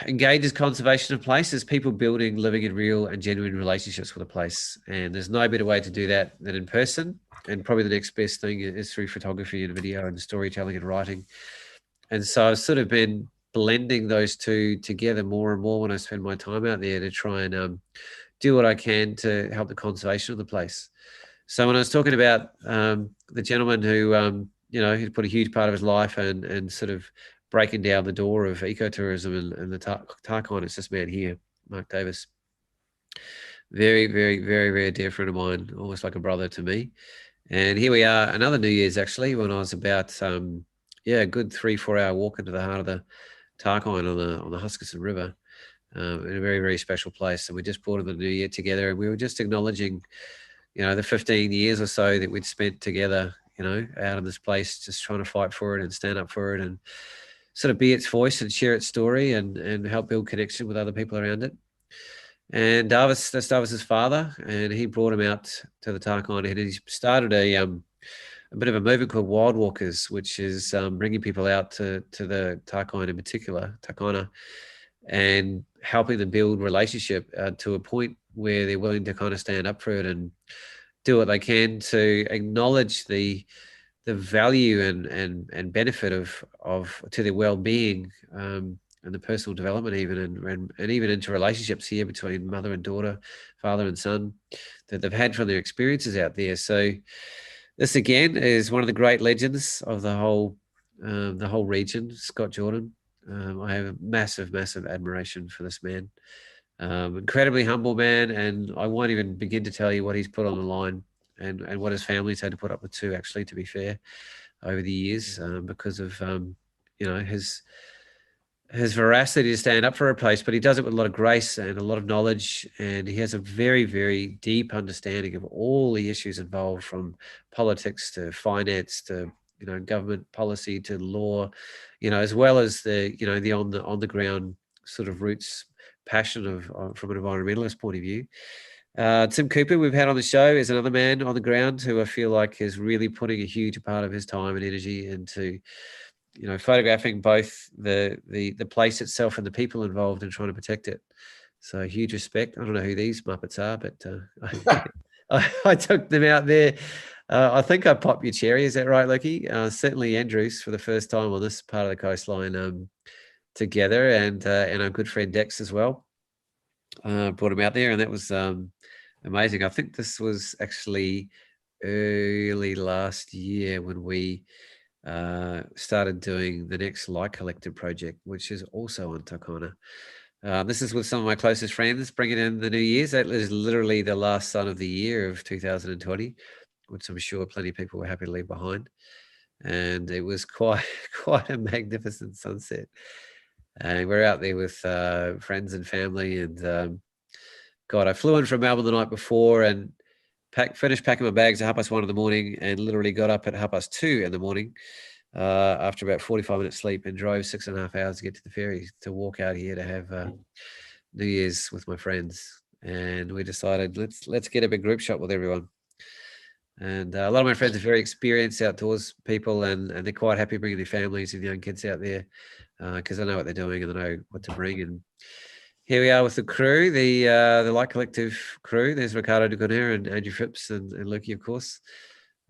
engages conservation of place is people building, living in real and genuine relationships with a place. And there's no better way to do that than in person. And probably the next best thing is through photography and video and storytelling and writing. And so I've sort of been blending those two together more and more when I spend my time out there to try and do what I can to help the conservation of the place. So when I was talking about the gentleman who, he'd put a huge part of his life and sort of breaking down the door of ecotourism and the Tarkine, it's this man here, Mark Davis. Very, very, very, very dear friend of mine, almost like a brother to me. And here we are, another New Year's actually, when I was about, a good 3-4 hour walk into the heart of the Tarkine on the Huskisson River, in a very, very special place. And we just brought in the New Year together, and we were just acknowledging, the 15 years or so that we'd spent together, out in this place, just trying to fight for it and stand up for it and sort of be its voice and share its story and help build connection with other people around it. And that's Davis's father, and he brought him out to the Tarkine, and he started a bit of a movement called Wild Walkers, which is bringing people out to the Tarkine in particular, takayna, and helping them build relationship to a point where they're willing to kind of stand up for it and do what they can to acknowledge the value and benefit of to their well-being and the personal development even and even into relationships here between mother and daughter, father and son that they've had from their experiences out there. So this again is one of the great legends of the whole region, Scott Jordan. I have a massive, massive admiration for this man. Incredibly humble man, and I won't even begin to tell you what he's put on the line and what his family's had to put up with too, actually, to be fair, over the years, because of his veracity to stand up for a place. But he does it with a lot of grace and a lot of knowledge, and he has a very, very deep understanding of all the issues involved, from politics to finance to government policy to law, as well as the on the ground sort of roots passion of from an environmentalist point of view. Tim Cooper, we've had on the show, is another man on the ground who I feel like is really putting a huge part of his time and energy into, photographing both the place itself and the people involved in trying to protect it. So huge respect. I don't know who these Muppets are, but I took them out there. I think I popped your cherry. Is that right, Loki? Certainly Andrews for the first time on this part of the coastline together, and our good friend Dex as well. Brought him out there, and that was amazing. I think this was actually early last year when we started doing the next light collector project, which is also on takayna. This is with some of my closest friends, bringing in the New Year's. That is literally the last sun of the year of 2020, which I'm sure plenty of people were happy to leave behind. And it was quite a magnificent sunset. And we're out there with friends and family. And God, I flew in from Melbourne the night before and finished packing my bags at 1:30 in the morning, and literally got up at 2:30 in the morning after about 45 minutes sleep, and drove 6.5 hours to get to the ferry to walk out here to have New Year's with my friends. And we decided let's get a big group shot with everyone. And a lot of my friends are very experienced outdoors people, and they're quite happy bringing their families and young kids out there because they know what they're doing and they know what to bring. And here we are with the crew, the Light Collective crew. There's Ricardo de Gunner and Andrew Phipps and Lukey, of course,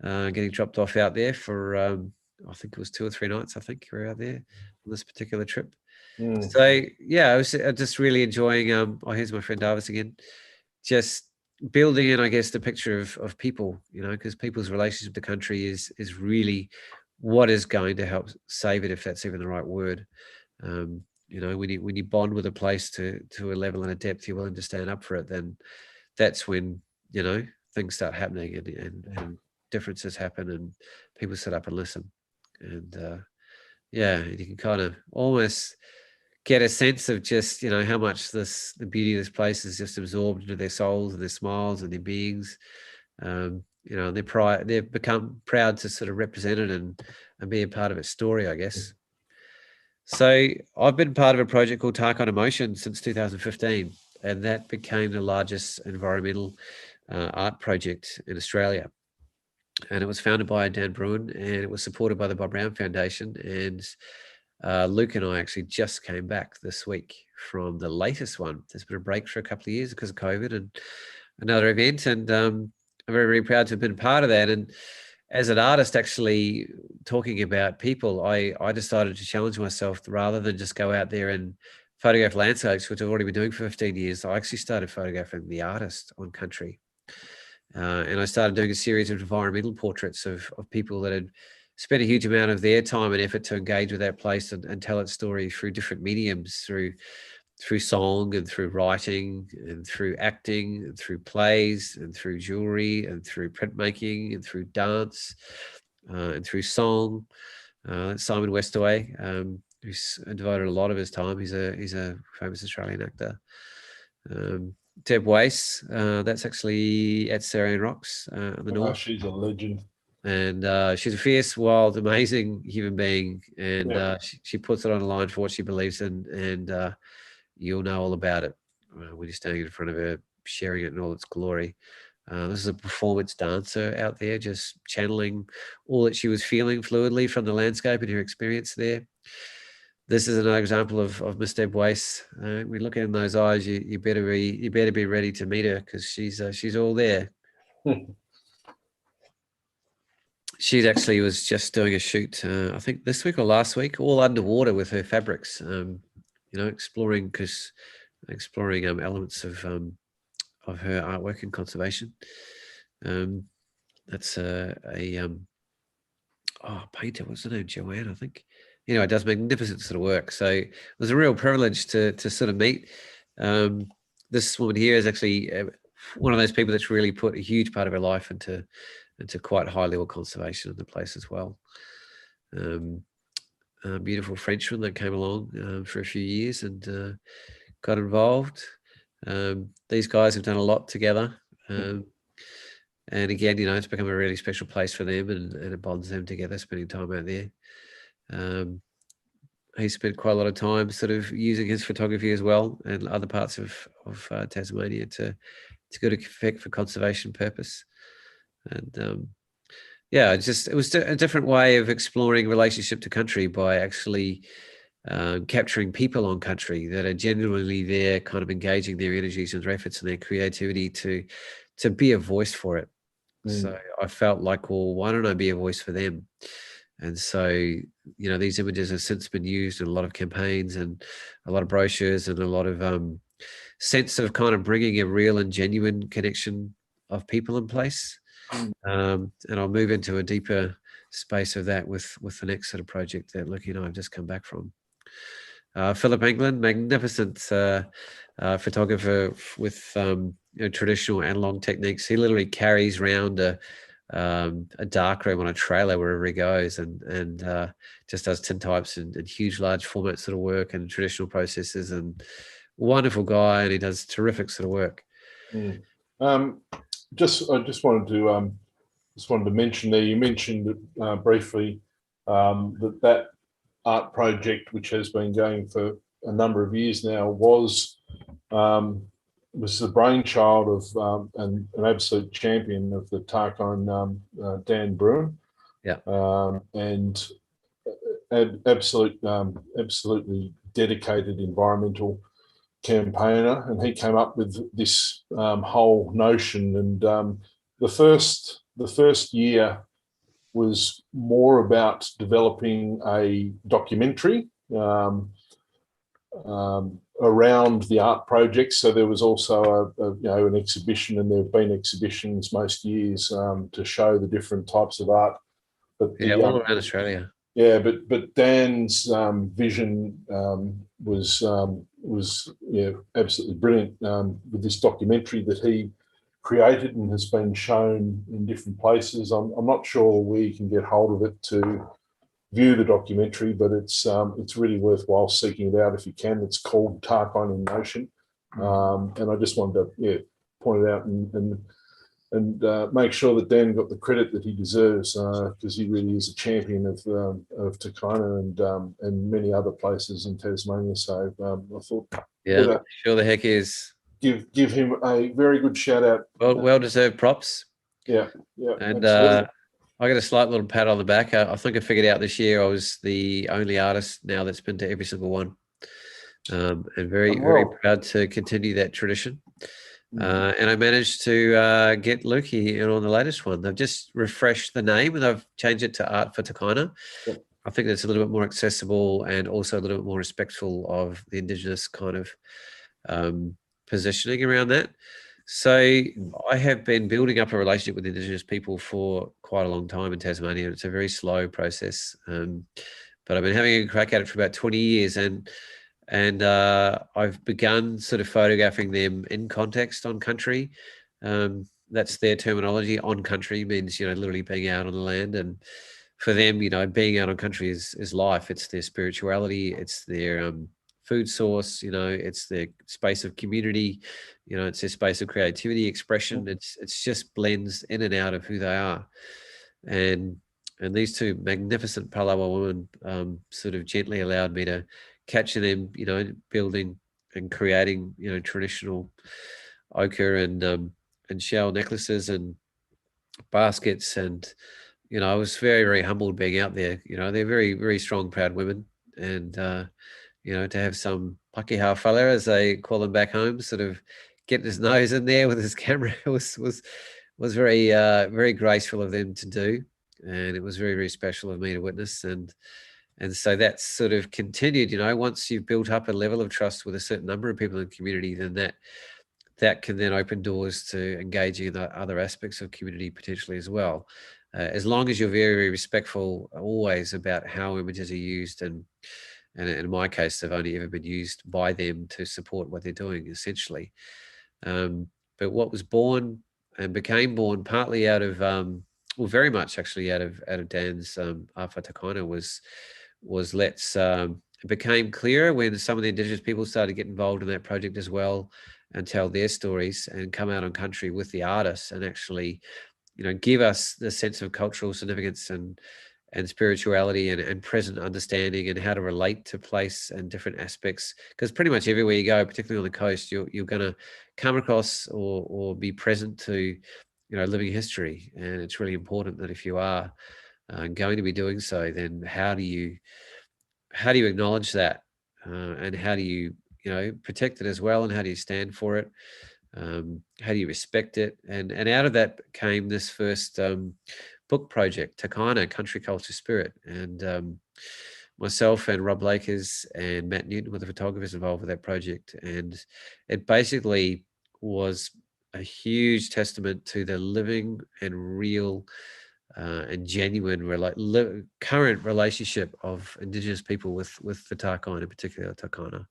getting dropped off out there for, I think it was 2 or 3 nights, I think we were out there on this particular trip. So, yeah, I was just really enjoying, here's my friend Davis again, just building in, I guess, the picture of people, because people's relationship to country is really what is going to help save it, if that's even the right word. When you bond with a place to a level and a depth you're willing to stand up for it, then that's when things start happening and differences happen and people sit up and listen. And you can kind of almost get a sense of just how much the beauty of this place is just absorbed into their souls and their smiles and their beings. They've become proud to sort of represent it and be a part of its story, I guess. So I've been part of a project called Tarkine Emotion since 2015, and that became the largest environmental art project in Australia. And it was founded by Dan Bruin, and it was supported by the Bob Brown Foundation. And Luke and I actually just came back this week from the latest one. There's been a break for a couple of years because of COVID and another event, and I'm very, very proud to have been part of that. And as an artist, actually talking about people, I decided to challenge myself rather than just go out there and photograph landscapes, which I've already been doing for 15 years. I actually started photographing the artist on country. And I started doing a series of environmental portraits of people that had spent a huge amount of their time and effort to engage with that place and tell its story through different mediums, through song and through writing and through acting and through plays and through jewelry and through printmaking and through dance and through song. Simon Westaway, who's devoted a lot of his time. He's a famous Australian actor. Deb Weiss, that's actually at Sarian Rocks in the north.
She's a legend.
And she's a fierce, wild, amazing human being. And she puts it on the line for what she believes in. And you'll know all about it when you're standing in front of her, sharing it in all its glory. This is a performance dancer out there, just channeling all that she was feeling fluidly from the landscape and her experience there. This is another example of Miss Deb Weiss. We look in those eyes. You better be ready to meet her because she's all there. She actually was just doing a shoot, I think this week or last week, all underwater with her fabrics. Exploring elements of her artwork and conservation. That's a painter. What's her name? Joanne, I think. It does magnificent sort of work. So it was a real privilege to sort of meet. This woman here is actually one of those people that's really put a huge part of her life into quite high level conservation of the place as well. A beautiful Frenchman that came along for a few years and got involved. These guys have done a lot together. And again, it's become a really special place for them and it bonds them together, spending time out there. He spent quite a lot of time sort of using his photography as well and other parts of Tasmania to good effect for conservation purpose. And it was a different way of exploring relationship to country by actually capturing people on country that are genuinely there, kind of engaging their energies and their efforts and their creativity to be a voice for it. So I felt like, well, why don't I be a voice for them? And so, these images have since been used in a lot of campaigns and a lot of brochures and a lot of sense of kind of bringing a real and genuine connection of people in place. And I'll move into a deeper space of that with the next sort of project that Lucky and I have just come back from. Philip England, magnificent photographer with traditional analog techniques. He literally carries around a darkroom on a trailer wherever he goes, and just does tintypes and huge, large format sort of work and traditional processes. And wonderful guy, and he does terrific sort of work.
I just wanted to mention there. You mentioned briefly that art project, which has been going for a number of years now, was the brainchild of an absolute champion of the Tarkine, Dan Bruin.
Yeah.
And absolutely dedicated environmental campaigner, and he came up with this whole notion. And the first year was more about developing a documentary around the art project. So there was also an exhibition, and there have been exhibitions most years to show the different types of art. But
all around Australia.
Yeah, but Dan's vision was absolutely brilliant with this documentary that he created and has been shown in different places. I'm not sure where you can get hold of it to view the documentary, but it's really worthwhile seeking it out if you can. It's called Tarkine in Motion, and I just wanted to point it out and make sure that Dan got the credit that he deserves, because he really is a champion of takayna and many other places in Tasmania. So I thought,
sure the heck is.
Give him a very good shout out.
Well deserved props.
Yeah.
And I got a slight little pat on the back. I think I figured out this year I was the only artist now that's been to every single one, and very proud to continue that tradition. And I managed to get Lukey in on the latest one. They've just refreshed the name and they've changed it to Art for Takayna.
Yep.
I think it's a little bit more accessible and also a little bit more respectful of the Indigenous kind of positioning around that. So I have been building up a relationship with Indigenous people for quite a long time in Tasmania. It's a very slow process, but I've been having a crack at it for about 20 years, and I've begun sort of photographing them in context on country. That's their terminology. On country means, literally being out on the land. And for them, being out on country is life. It's their spirituality. It's their food source. It's their space of community. It's their space of creativity, expression. It's just blends in and out of who they are. And these two magnificent Palawa women sort of gently allowed me to catching them, building and creating, traditional ochre and shell necklaces and baskets. And, I was very, very humbled being out there. They're very, very strong, proud women. And, to have some pakeha fella, as they call them back home, sort of getting his nose in there with his camera was very, very graceful of them to do. And it was very, very special of me to witness. And so that's sort of continued, once you've built up a level of trust with a certain number of people in the community, then that can then open doors to engaging in other aspects of community potentially as well. As long as you're very, very respectful always about how images are used. And in my case, they've only ever been used by them to support what they're doing, essentially. But what was born and became born partly out of, very much actually out of Dan's Afa Takayna was it became clearer when some of the Indigenous people started to get involved in that project as well and tell their stories and come out on country with the artists and actually, give us the sense of cultural significance and spirituality and present understanding and how to relate to place and different aspects. Because pretty much everywhere you go, particularly on the coast, you're going to come across or be present to, living history. And it's really important that if you are going to be doing so, then how do you acknowledge that, and how do you protect it as well, and how do you stand for it, how do you respect it, and out of that came this first book project, Takayna, Country Culture Spirit, and myself and Rob Lakers and Matt Newton were the photographers involved with that project. And it basically was a huge testament to the living and real and genuine current relationship of Indigenous people with the Tarkine, in particular takayna.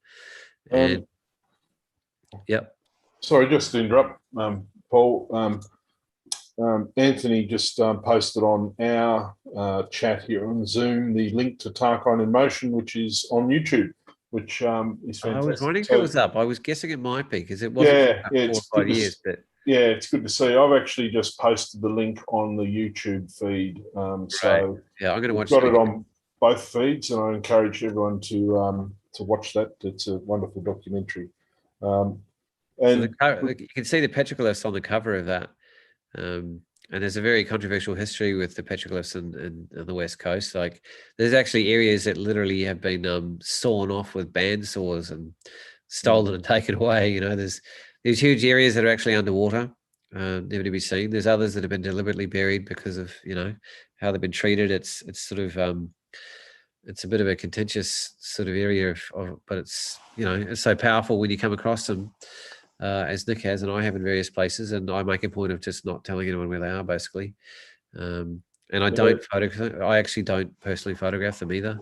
And yep.
Sorry, just to interrupt, Paul. Anthony just posted on our chat here on Zoom the link to Tarkine in Motion, which is on YouTube, which is fantastic.
I was wondering if it was up. I was guessing it might be because it wasn't
yeah,
4 or 5 years. But
yeah, it's good to see. I've actually just posted the link on the YouTube feed. So
yeah, I'm going to watch.
Got it on both feeds, and I encourage everyone to watch that. It's a wonderful documentary. And
so you can see the petroglyphs on the cover of that. And there's a very controversial history with the petroglyphs in the West Coast. Like, there's actually areas that literally have been sawn off with bandsaws and stolen and taken away. You know, there's huge areas that are actually underwater, never to be seen. There's others that have been deliberately buried because of, you know, how they've been treated. It's sort of it's a bit of a contentious sort of area but it's, you know, it's so powerful when you come across them. As Nick has and I have in various places, and I make a point of just not telling anyone where they are, basically. And I don't photograph. I actually don't personally photograph them either.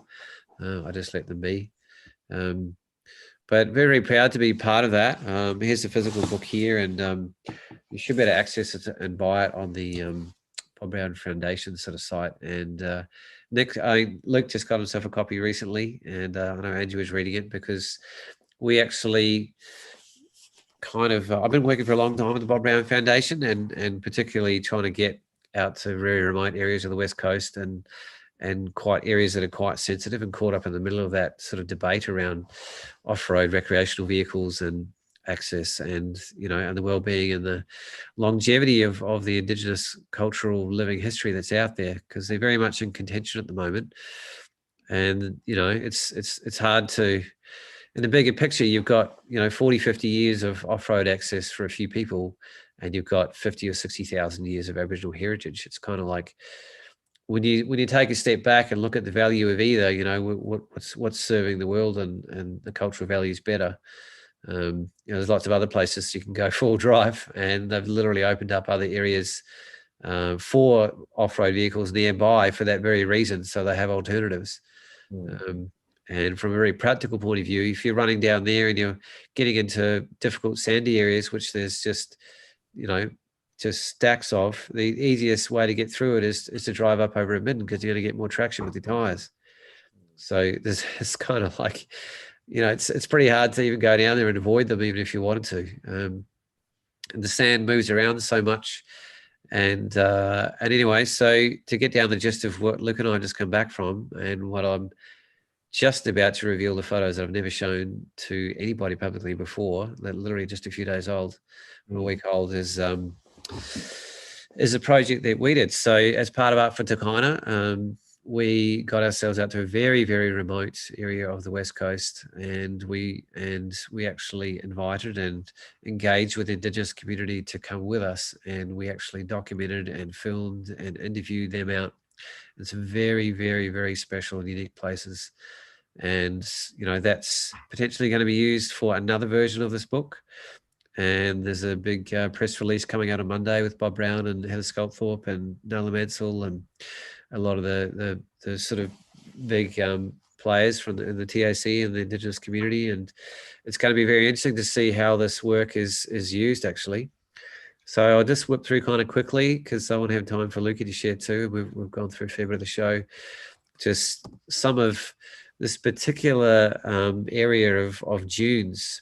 I just let them be. But very proud to be part of that. Here's the physical book here, and you should be able to access it and buy it on the Bob Brown Foundation sort of site. And Luke just got himself a copy recently, and I know Andrew is reading it because we actually I've been working for a long time with the Bob Brown Foundation, and particularly trying to get out to very remote areas of the West Coast and quite areas that are quite sensitive, and caught up in the middle of that sort of debate around off-road recreational vehicles and access, and, you know, and the well-being and the longevity of the Indigenous cultural living history that's out there, because they're very much in contention at the moment. And, you know, it's hard to, in the bigger picture, you've got, you know, 40, 50 years of off-road access for a few people, and you've got 50 or 60,000 years of Aboriginal heritage. It's kind of like when you take a step back and look at the value of either, you know, what's serving the world and the cultural values better. You know, there's lots of other places you can go full drive, and they've literally opened up other areas for off-road vehicles nearby for that very reason. So they have alternatives. And from a very practical point of view, if you're running down there and you're getting into difficult sandy areas, which there's just, you know, just stacks of, the easiest way to get through it is to drive up over a midden, because you're going to get more traction with your tires. So it's kind of like, you know, it's pretty hard to even go down there and avoid them, even if you wanted to. And the sand moves around so much. And anyway, so to get down the gist of what Luke and I just come back from, and what I'm just about to reveal, the photos that I've never shown to anybody publicly before, that literally just a few days old, a week old, is a project that we did. So as part of Art for Takayna, we got ourselves out to a very, very remote area of the West Coast, and we actually invited and engaged with the Indigenous community to come with us, and we actually documented and filmed and interviewed them out in some very, very, very special and unique places. And, you know, that's potentially going to be used for another version of this book. And there's a big press release coming out on Monday with Bob Brown and Heather Sculthorpe and Nola Mansell and a lot of the sort of big players from the TAC and the Indigenous community. And it's going to be very interesting to see how this work is used, actually. So I'll just whip through kind of quickly, because I want to have time for Lukey to share too. We've gone through a fair bit of the show. Just some of this particular area of dunes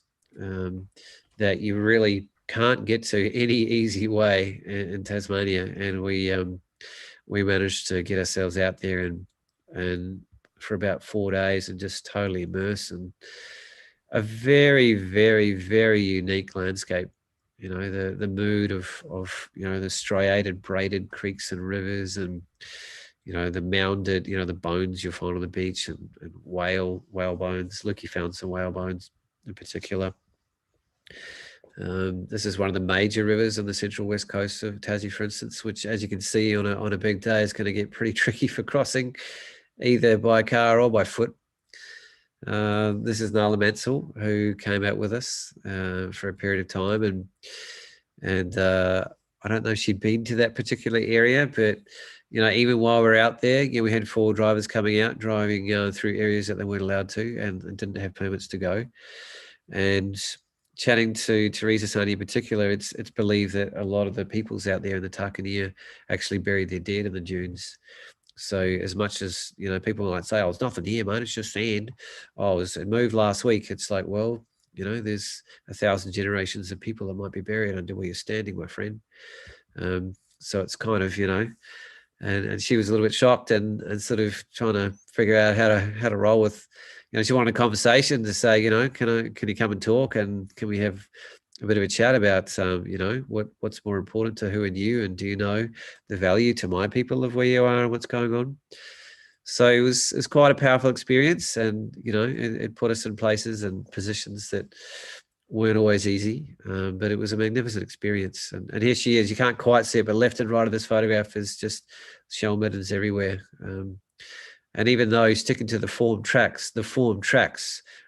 that you really can't get to any easy way in Tasmania. And we managed to get ourselves out there and for about 4 days and just totally immerse in a very, very, very unique landscape. You know, the mood of you know, the striated, braided creeks and rivers, and, you know, the mounded, you know, the bones you'll find on the beach, and whale bones. Lukey found some whale bones in particular. This is one of the major rivers on the central west coast of Tassie, for instance, which, as you can see, on a big day is going to get pretty tricky for crossing. either by car or by foot. This is Nala Mansell, who came out with us for a period of time, and I don't know if she'd been to that particular area, but even while we're out there, we had 4 drivers coming out, driving through areas that they weren't allowed to and didn't have permits to go. And chatting to Teresa Sani in particular, it's believed that a lot of the peoples out there in the Tarkine actually buried their dead in the dunes. So as much as, people might say, oh, it's nothing here, mate, it's just sand. Oh, it moved last week. It's like, well, there's 1,000 generations of people that might be buried under where you're standing, my friend. So it's kind of, and she was a little bit shocked and sort of trying to figure out how to roll with, she wanted a conversation to say, can you come and talk, and can we have a bit of a chat about, what's more important to who and you, and do you know the value to my people of where you are and what's going on? So it was quite a powerful experience, and it put us in places and positions that weren't always easy, but it was a magnificent experience. And here she is. You can't quite see it, but left and right of this photograph is just shell middens everywhere. And even though sticking to the form tracks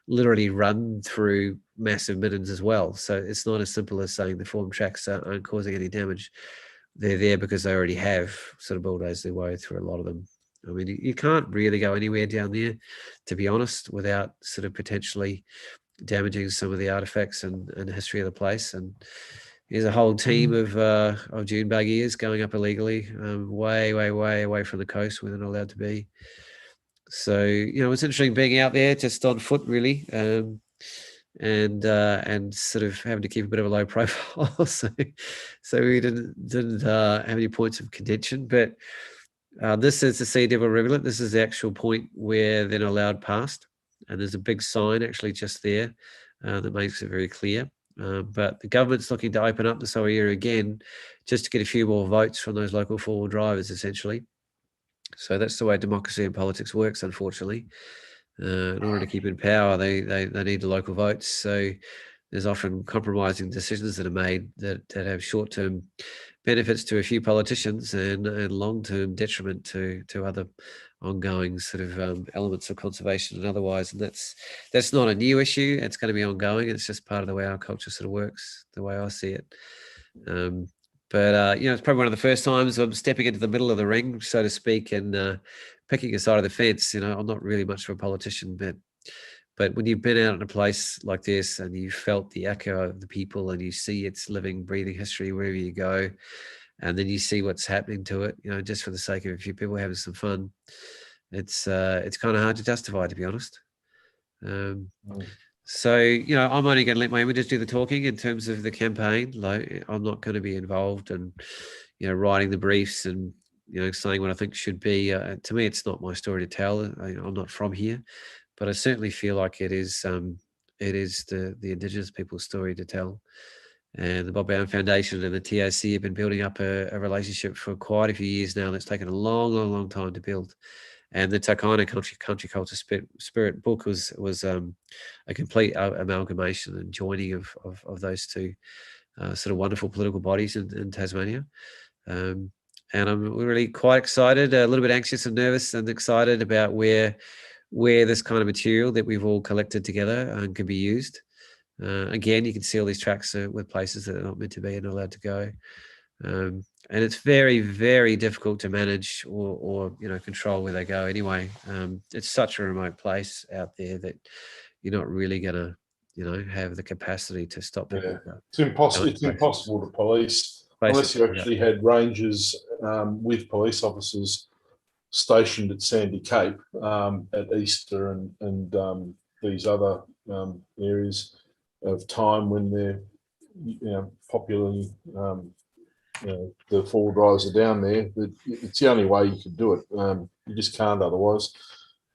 literally run through massive middens as well. So it's not as simple as saying the form tracks aren't causing any damage. They're there because they already have sort of bulldozed their way through a lot of them. I mean, you can't really go anywhere down there, to be honest, without sort of potentially damaging some of the artifacts and history of the place. And there's a whole team of dune buggiers going up illegally, way away from the coast where they're not allowed to be. So it's interesting being out there just on foot, really, and sort of having to keep a bit of a low profile. so we didn't have any points of contention, but this is the Sea Devil Rivulet. This is the actual point where they're not allowed past. And there's a big sign actually just there that makes it very clear. But the government's looking to open up this whole area again just to get a few more votes from those local four-wheel drivers, essentially. So that's the way democracy and politics works, unfortunately. In order to keep in power, they need the local votes. So there's often compromising decisions that are made that have short-term benefits to a few politicians and long-term detriment to other ongoing sort of elements of conservation and otherwise. And that's not a new issue. It's going to be ongoing. It's just part of the way our culture sort of works, the way I see it. But it's probably one of the first times I'm stepping into the middle of the ring, so to speak, and picking a side of the fence. I'm not really much of a politician, but when you've been out in a place like this and you felt the echo of the people and you see its living, breathing history wherever you go, and then you see what's happening to it, just for the sake of a few people having some fun, it's kind of hard to justify, to be honest. So, I'm only going to let my images do the talking in terms of the campaign. Like, I'm not going to be involved and, writing the briefs and, saying what I think should be. To me, it's not my story to tell. I'm not from here, but I certainly feel like it is the Indigenous people's story to tell. And the Bob Bowen Foundation and the TAC have been building up a relationship for quite a few years now. That's taken a long time to build. And the takayna country culture spirit book was a complete amalgamation and joining of those two sort of wonderful political bodies in Tasmania. And I'm really quite excited, a little bit anxious and nervous and excited about where this kind of material that we've all collected together can be used. Again, you can see all these tracks with places that are not meant to be and not allowed to go. And it's very, very difficult to manage or control where they go anyway. It's such a remote place out there that you're not really going to, have the capacity to stop people.
Yeah. It's impossible to police unless you actually had rangers with police officers stationed at Sandy Cape at Easter and these other areas of time when they're popularly the four drivers are down there. It's the only way you could do it. You just can't otherwise,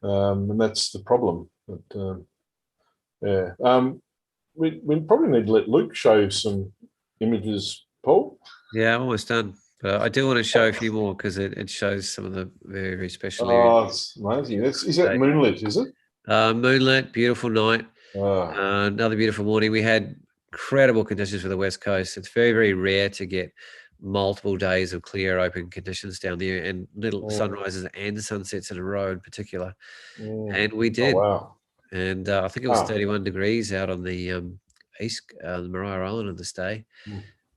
and that's the problem. But we probably need to let Luke show some images, Paul.
Yeah, I'm almost done, but I do want to show a few more because it shows some of the very, very special
areas.
Oh,
it's amazing. Is that moonlit? Is it?
Moonlit, beautiful night. Another beautiful morning. We had incredible conditions for the West Coast. It's very, very rare to get multiple days of clear, open conditions down there, and little sunrises and sunsets in a row in particular. And we did.
Oh, wow.
And I think it was 31 degrees out on the east, the Maria Island of this day.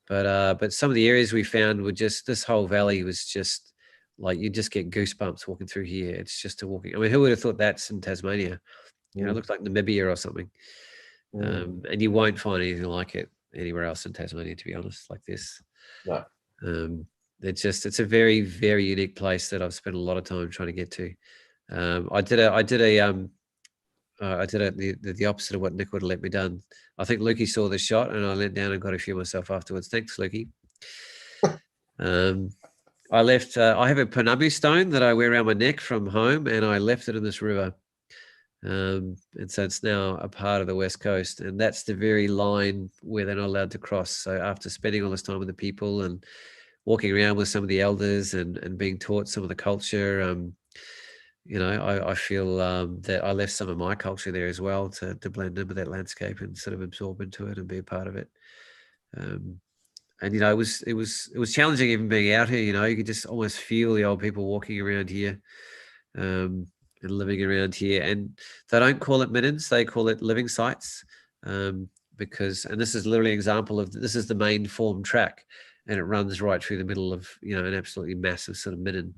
But some of the areas we found were just, this whole valley was just like, you just get goosebumps walking through here. It's just a walking. I mean, who would have thought that's in Tasmania? You know, it looks like Namibia or something. And you won't find anything like it anywhere else in Tasmania, to be honest, like this.
No.
It's a very, very unique place that I've spent a lot of time trying to get to. I did the opposite of what Nick would have let me done. I think Lukey saw the shot, and I leant down and got a few myself afterwards. Thanks, Lukey. I left. I have a Panamu stone that I wear around my neck from home, and I left it in this river. And so it's now a part of the West Coast, and that's the very line where they're not allowed to cross. So after spending all this time with the people and walking around with some of the elders and being taught some of the culture, you know, I feel that I left some of my culture there as well to blend in with that landscape and sort of absorb into it and be a part of it. And you know, it was challenging even being out here. You know, you could just almost feel the old people walking around here and living around here. And they don't call it middens; they call it living sites because. And this is literally an example of, this is the main form track, and it runs right through the middle of, you know, an absolutely massive sort of midden.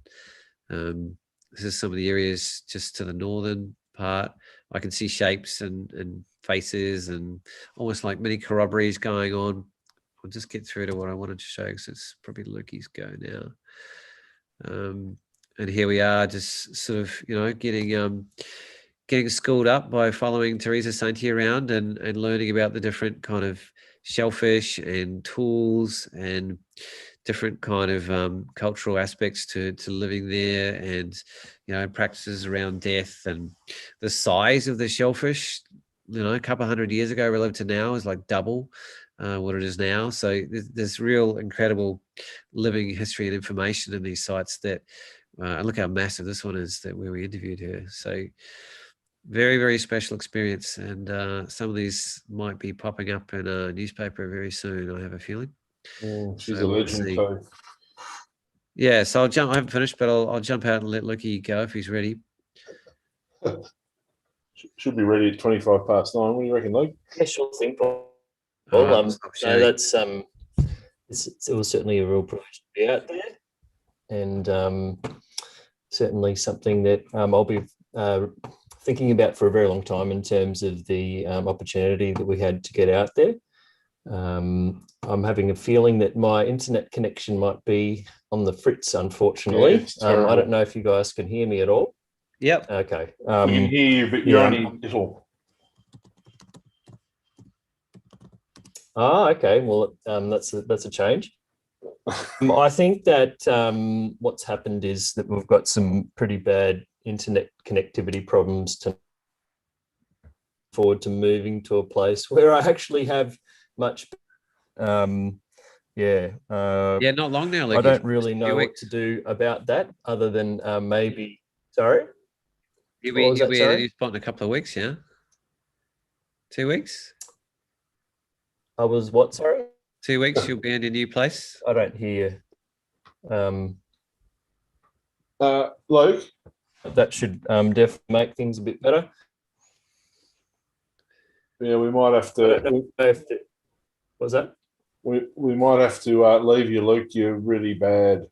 This is some of the areas just to the northern part. I can see shapes and faces and almost like mini corroborees going on. I'll just get through to what I wanted to show, because it's probably Lukey's go now. And here we are, just sort of, you know, getting schooled up by following Teresa Sainty around and learning about the different kind of shellfish and tools and different kind of cultural aspects to living there, and, you know, practices around death and the size of the shellfish. You know, a couple of 100 years ago relative to now is like double what it is now. So there's real incredible living history and information in these sites that, and look how massive this one is that where we interviewed her. So very, very special experience. And some of these might be popping up in a newspaper very soon, I have a feeling.
She's
So
a legend.
we'll see. Yeah, so I'll jump. I haven't finished, but I'll jump out and let Lukey go if he's ready.
Should be ready at 25 past 9. What do you reckon, Luke?
Yeah, sure thing, Paul.
No,
that's it was certainly a real privilege to be out there, and certainly something that I'll be thinking about for a very long time in terms of the opportunity that we had to get out there. I'm having a feeling that my internet connection might be on the fritz, unfortunately.
Yeah,
I don't know if you guys can hear me at all.
Yep.
Okay.
We can hear you, but you're only little.
Okay. Well, that's a change. I think that what's happened is that we've got some pretty bad internet connectivity problems to forward to moving to a place where I actually have much.
Not long now.
I don't really know what to do about that other than maybe. Sorry.
You'll be at a new spot in a couple of weeks, yeah? 2 weeks?
I was what, sorry?
2 weeks, you'll be in a new place?
I don't hear you.
Luke?
That should definitely make things a bit better.
Yeah, we might have to.
What's that?
We might have to leave you, Luke. You're really bad.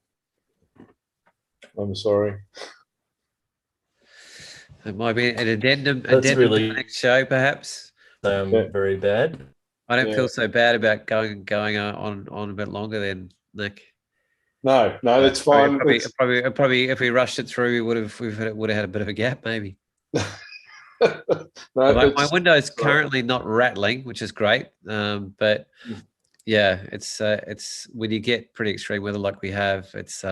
I'm sorry.
It might be an addendum
really
to the next show, perhaps.
Very bad.
I don't feel so bad about going on a bit longer than Nick.
No, that's fine.
Probably, if we rushed it through, we would have had a bit of a gap, maybe. My window is currently not rattling, which is great. But yeah, it's when you get pretty extreme weather like we have, it's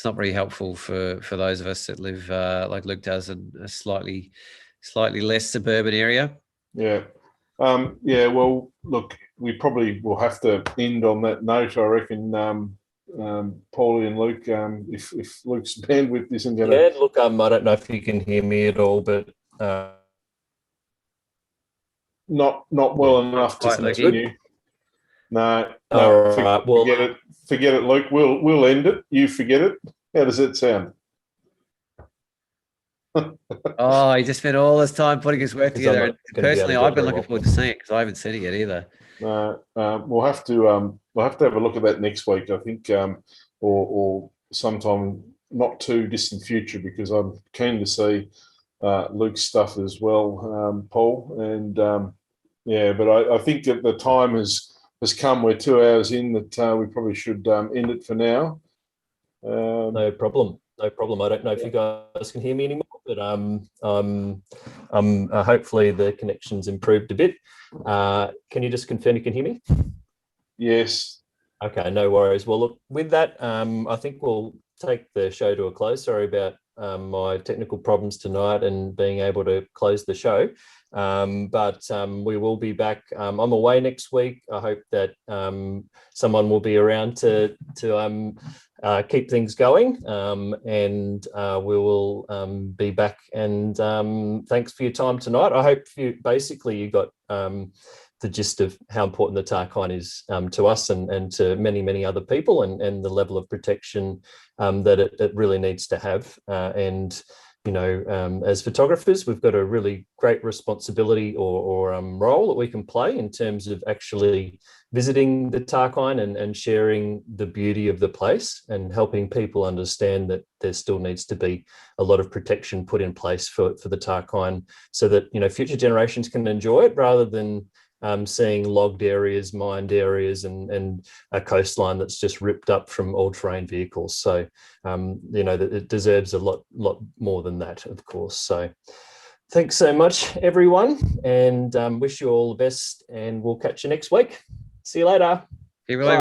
not very helpful for those of us that live like Luke does in a slightly less suburban area.
Yeah. Well, look, we probably will have to end on that note, I reckon. Paulie and Luke, if Luke's bandwidth isn't going to...
Yeah, look, I don't know if you can hear me at all, but...
Not well enough to continue. No,
All right. Well,
forget it, Luke. We'll end it. You forget it. How does that sound?
Oh, he just spent all this time putting his work together. And personally, I've been looking forward to seeing it because I haven't seen it yet either.
We'll have to have a look at that next week, I think, or sometime not too distant future, because I'm keen to see Luke's stuff as well, Paul. And but I think that the time has come. We're 2 hours in, that we probably should end it for now.
No problem. I don't know if you guys can hear me anymore, but hopefully the connection's improved a bit. Can you just confirm you can hear me?
Yes.
Okay, no worries. Well, look, with that, I think we'll take the show to a close. Sorry about my technical problems tonight and being able to close the show. But we will be back. I'm away next week. I hope that someone will be around to keep things going, and we will be back. And thanks for your time tonight. I hope you got the gist of how important the Tarkine is to us and to many, many other people, and the level of protection that it really needs to have. And as photographers, we've got a really great responsibility or role that we can play in terms of actually visiting the Tarkine and sharing the beauty of the place, and helping people understand that there still needs to be a lot of protection put in place for the Tarkine, so that future generations can enjoy it, rather than seeing logged areas, mined areas, and a coastline that's just ripped up from all-terrain vehicles. So, it deserves a lot more than that, of course. So thanks so much, everyone, and wish you all the best, and we'll catch you next week. See you later.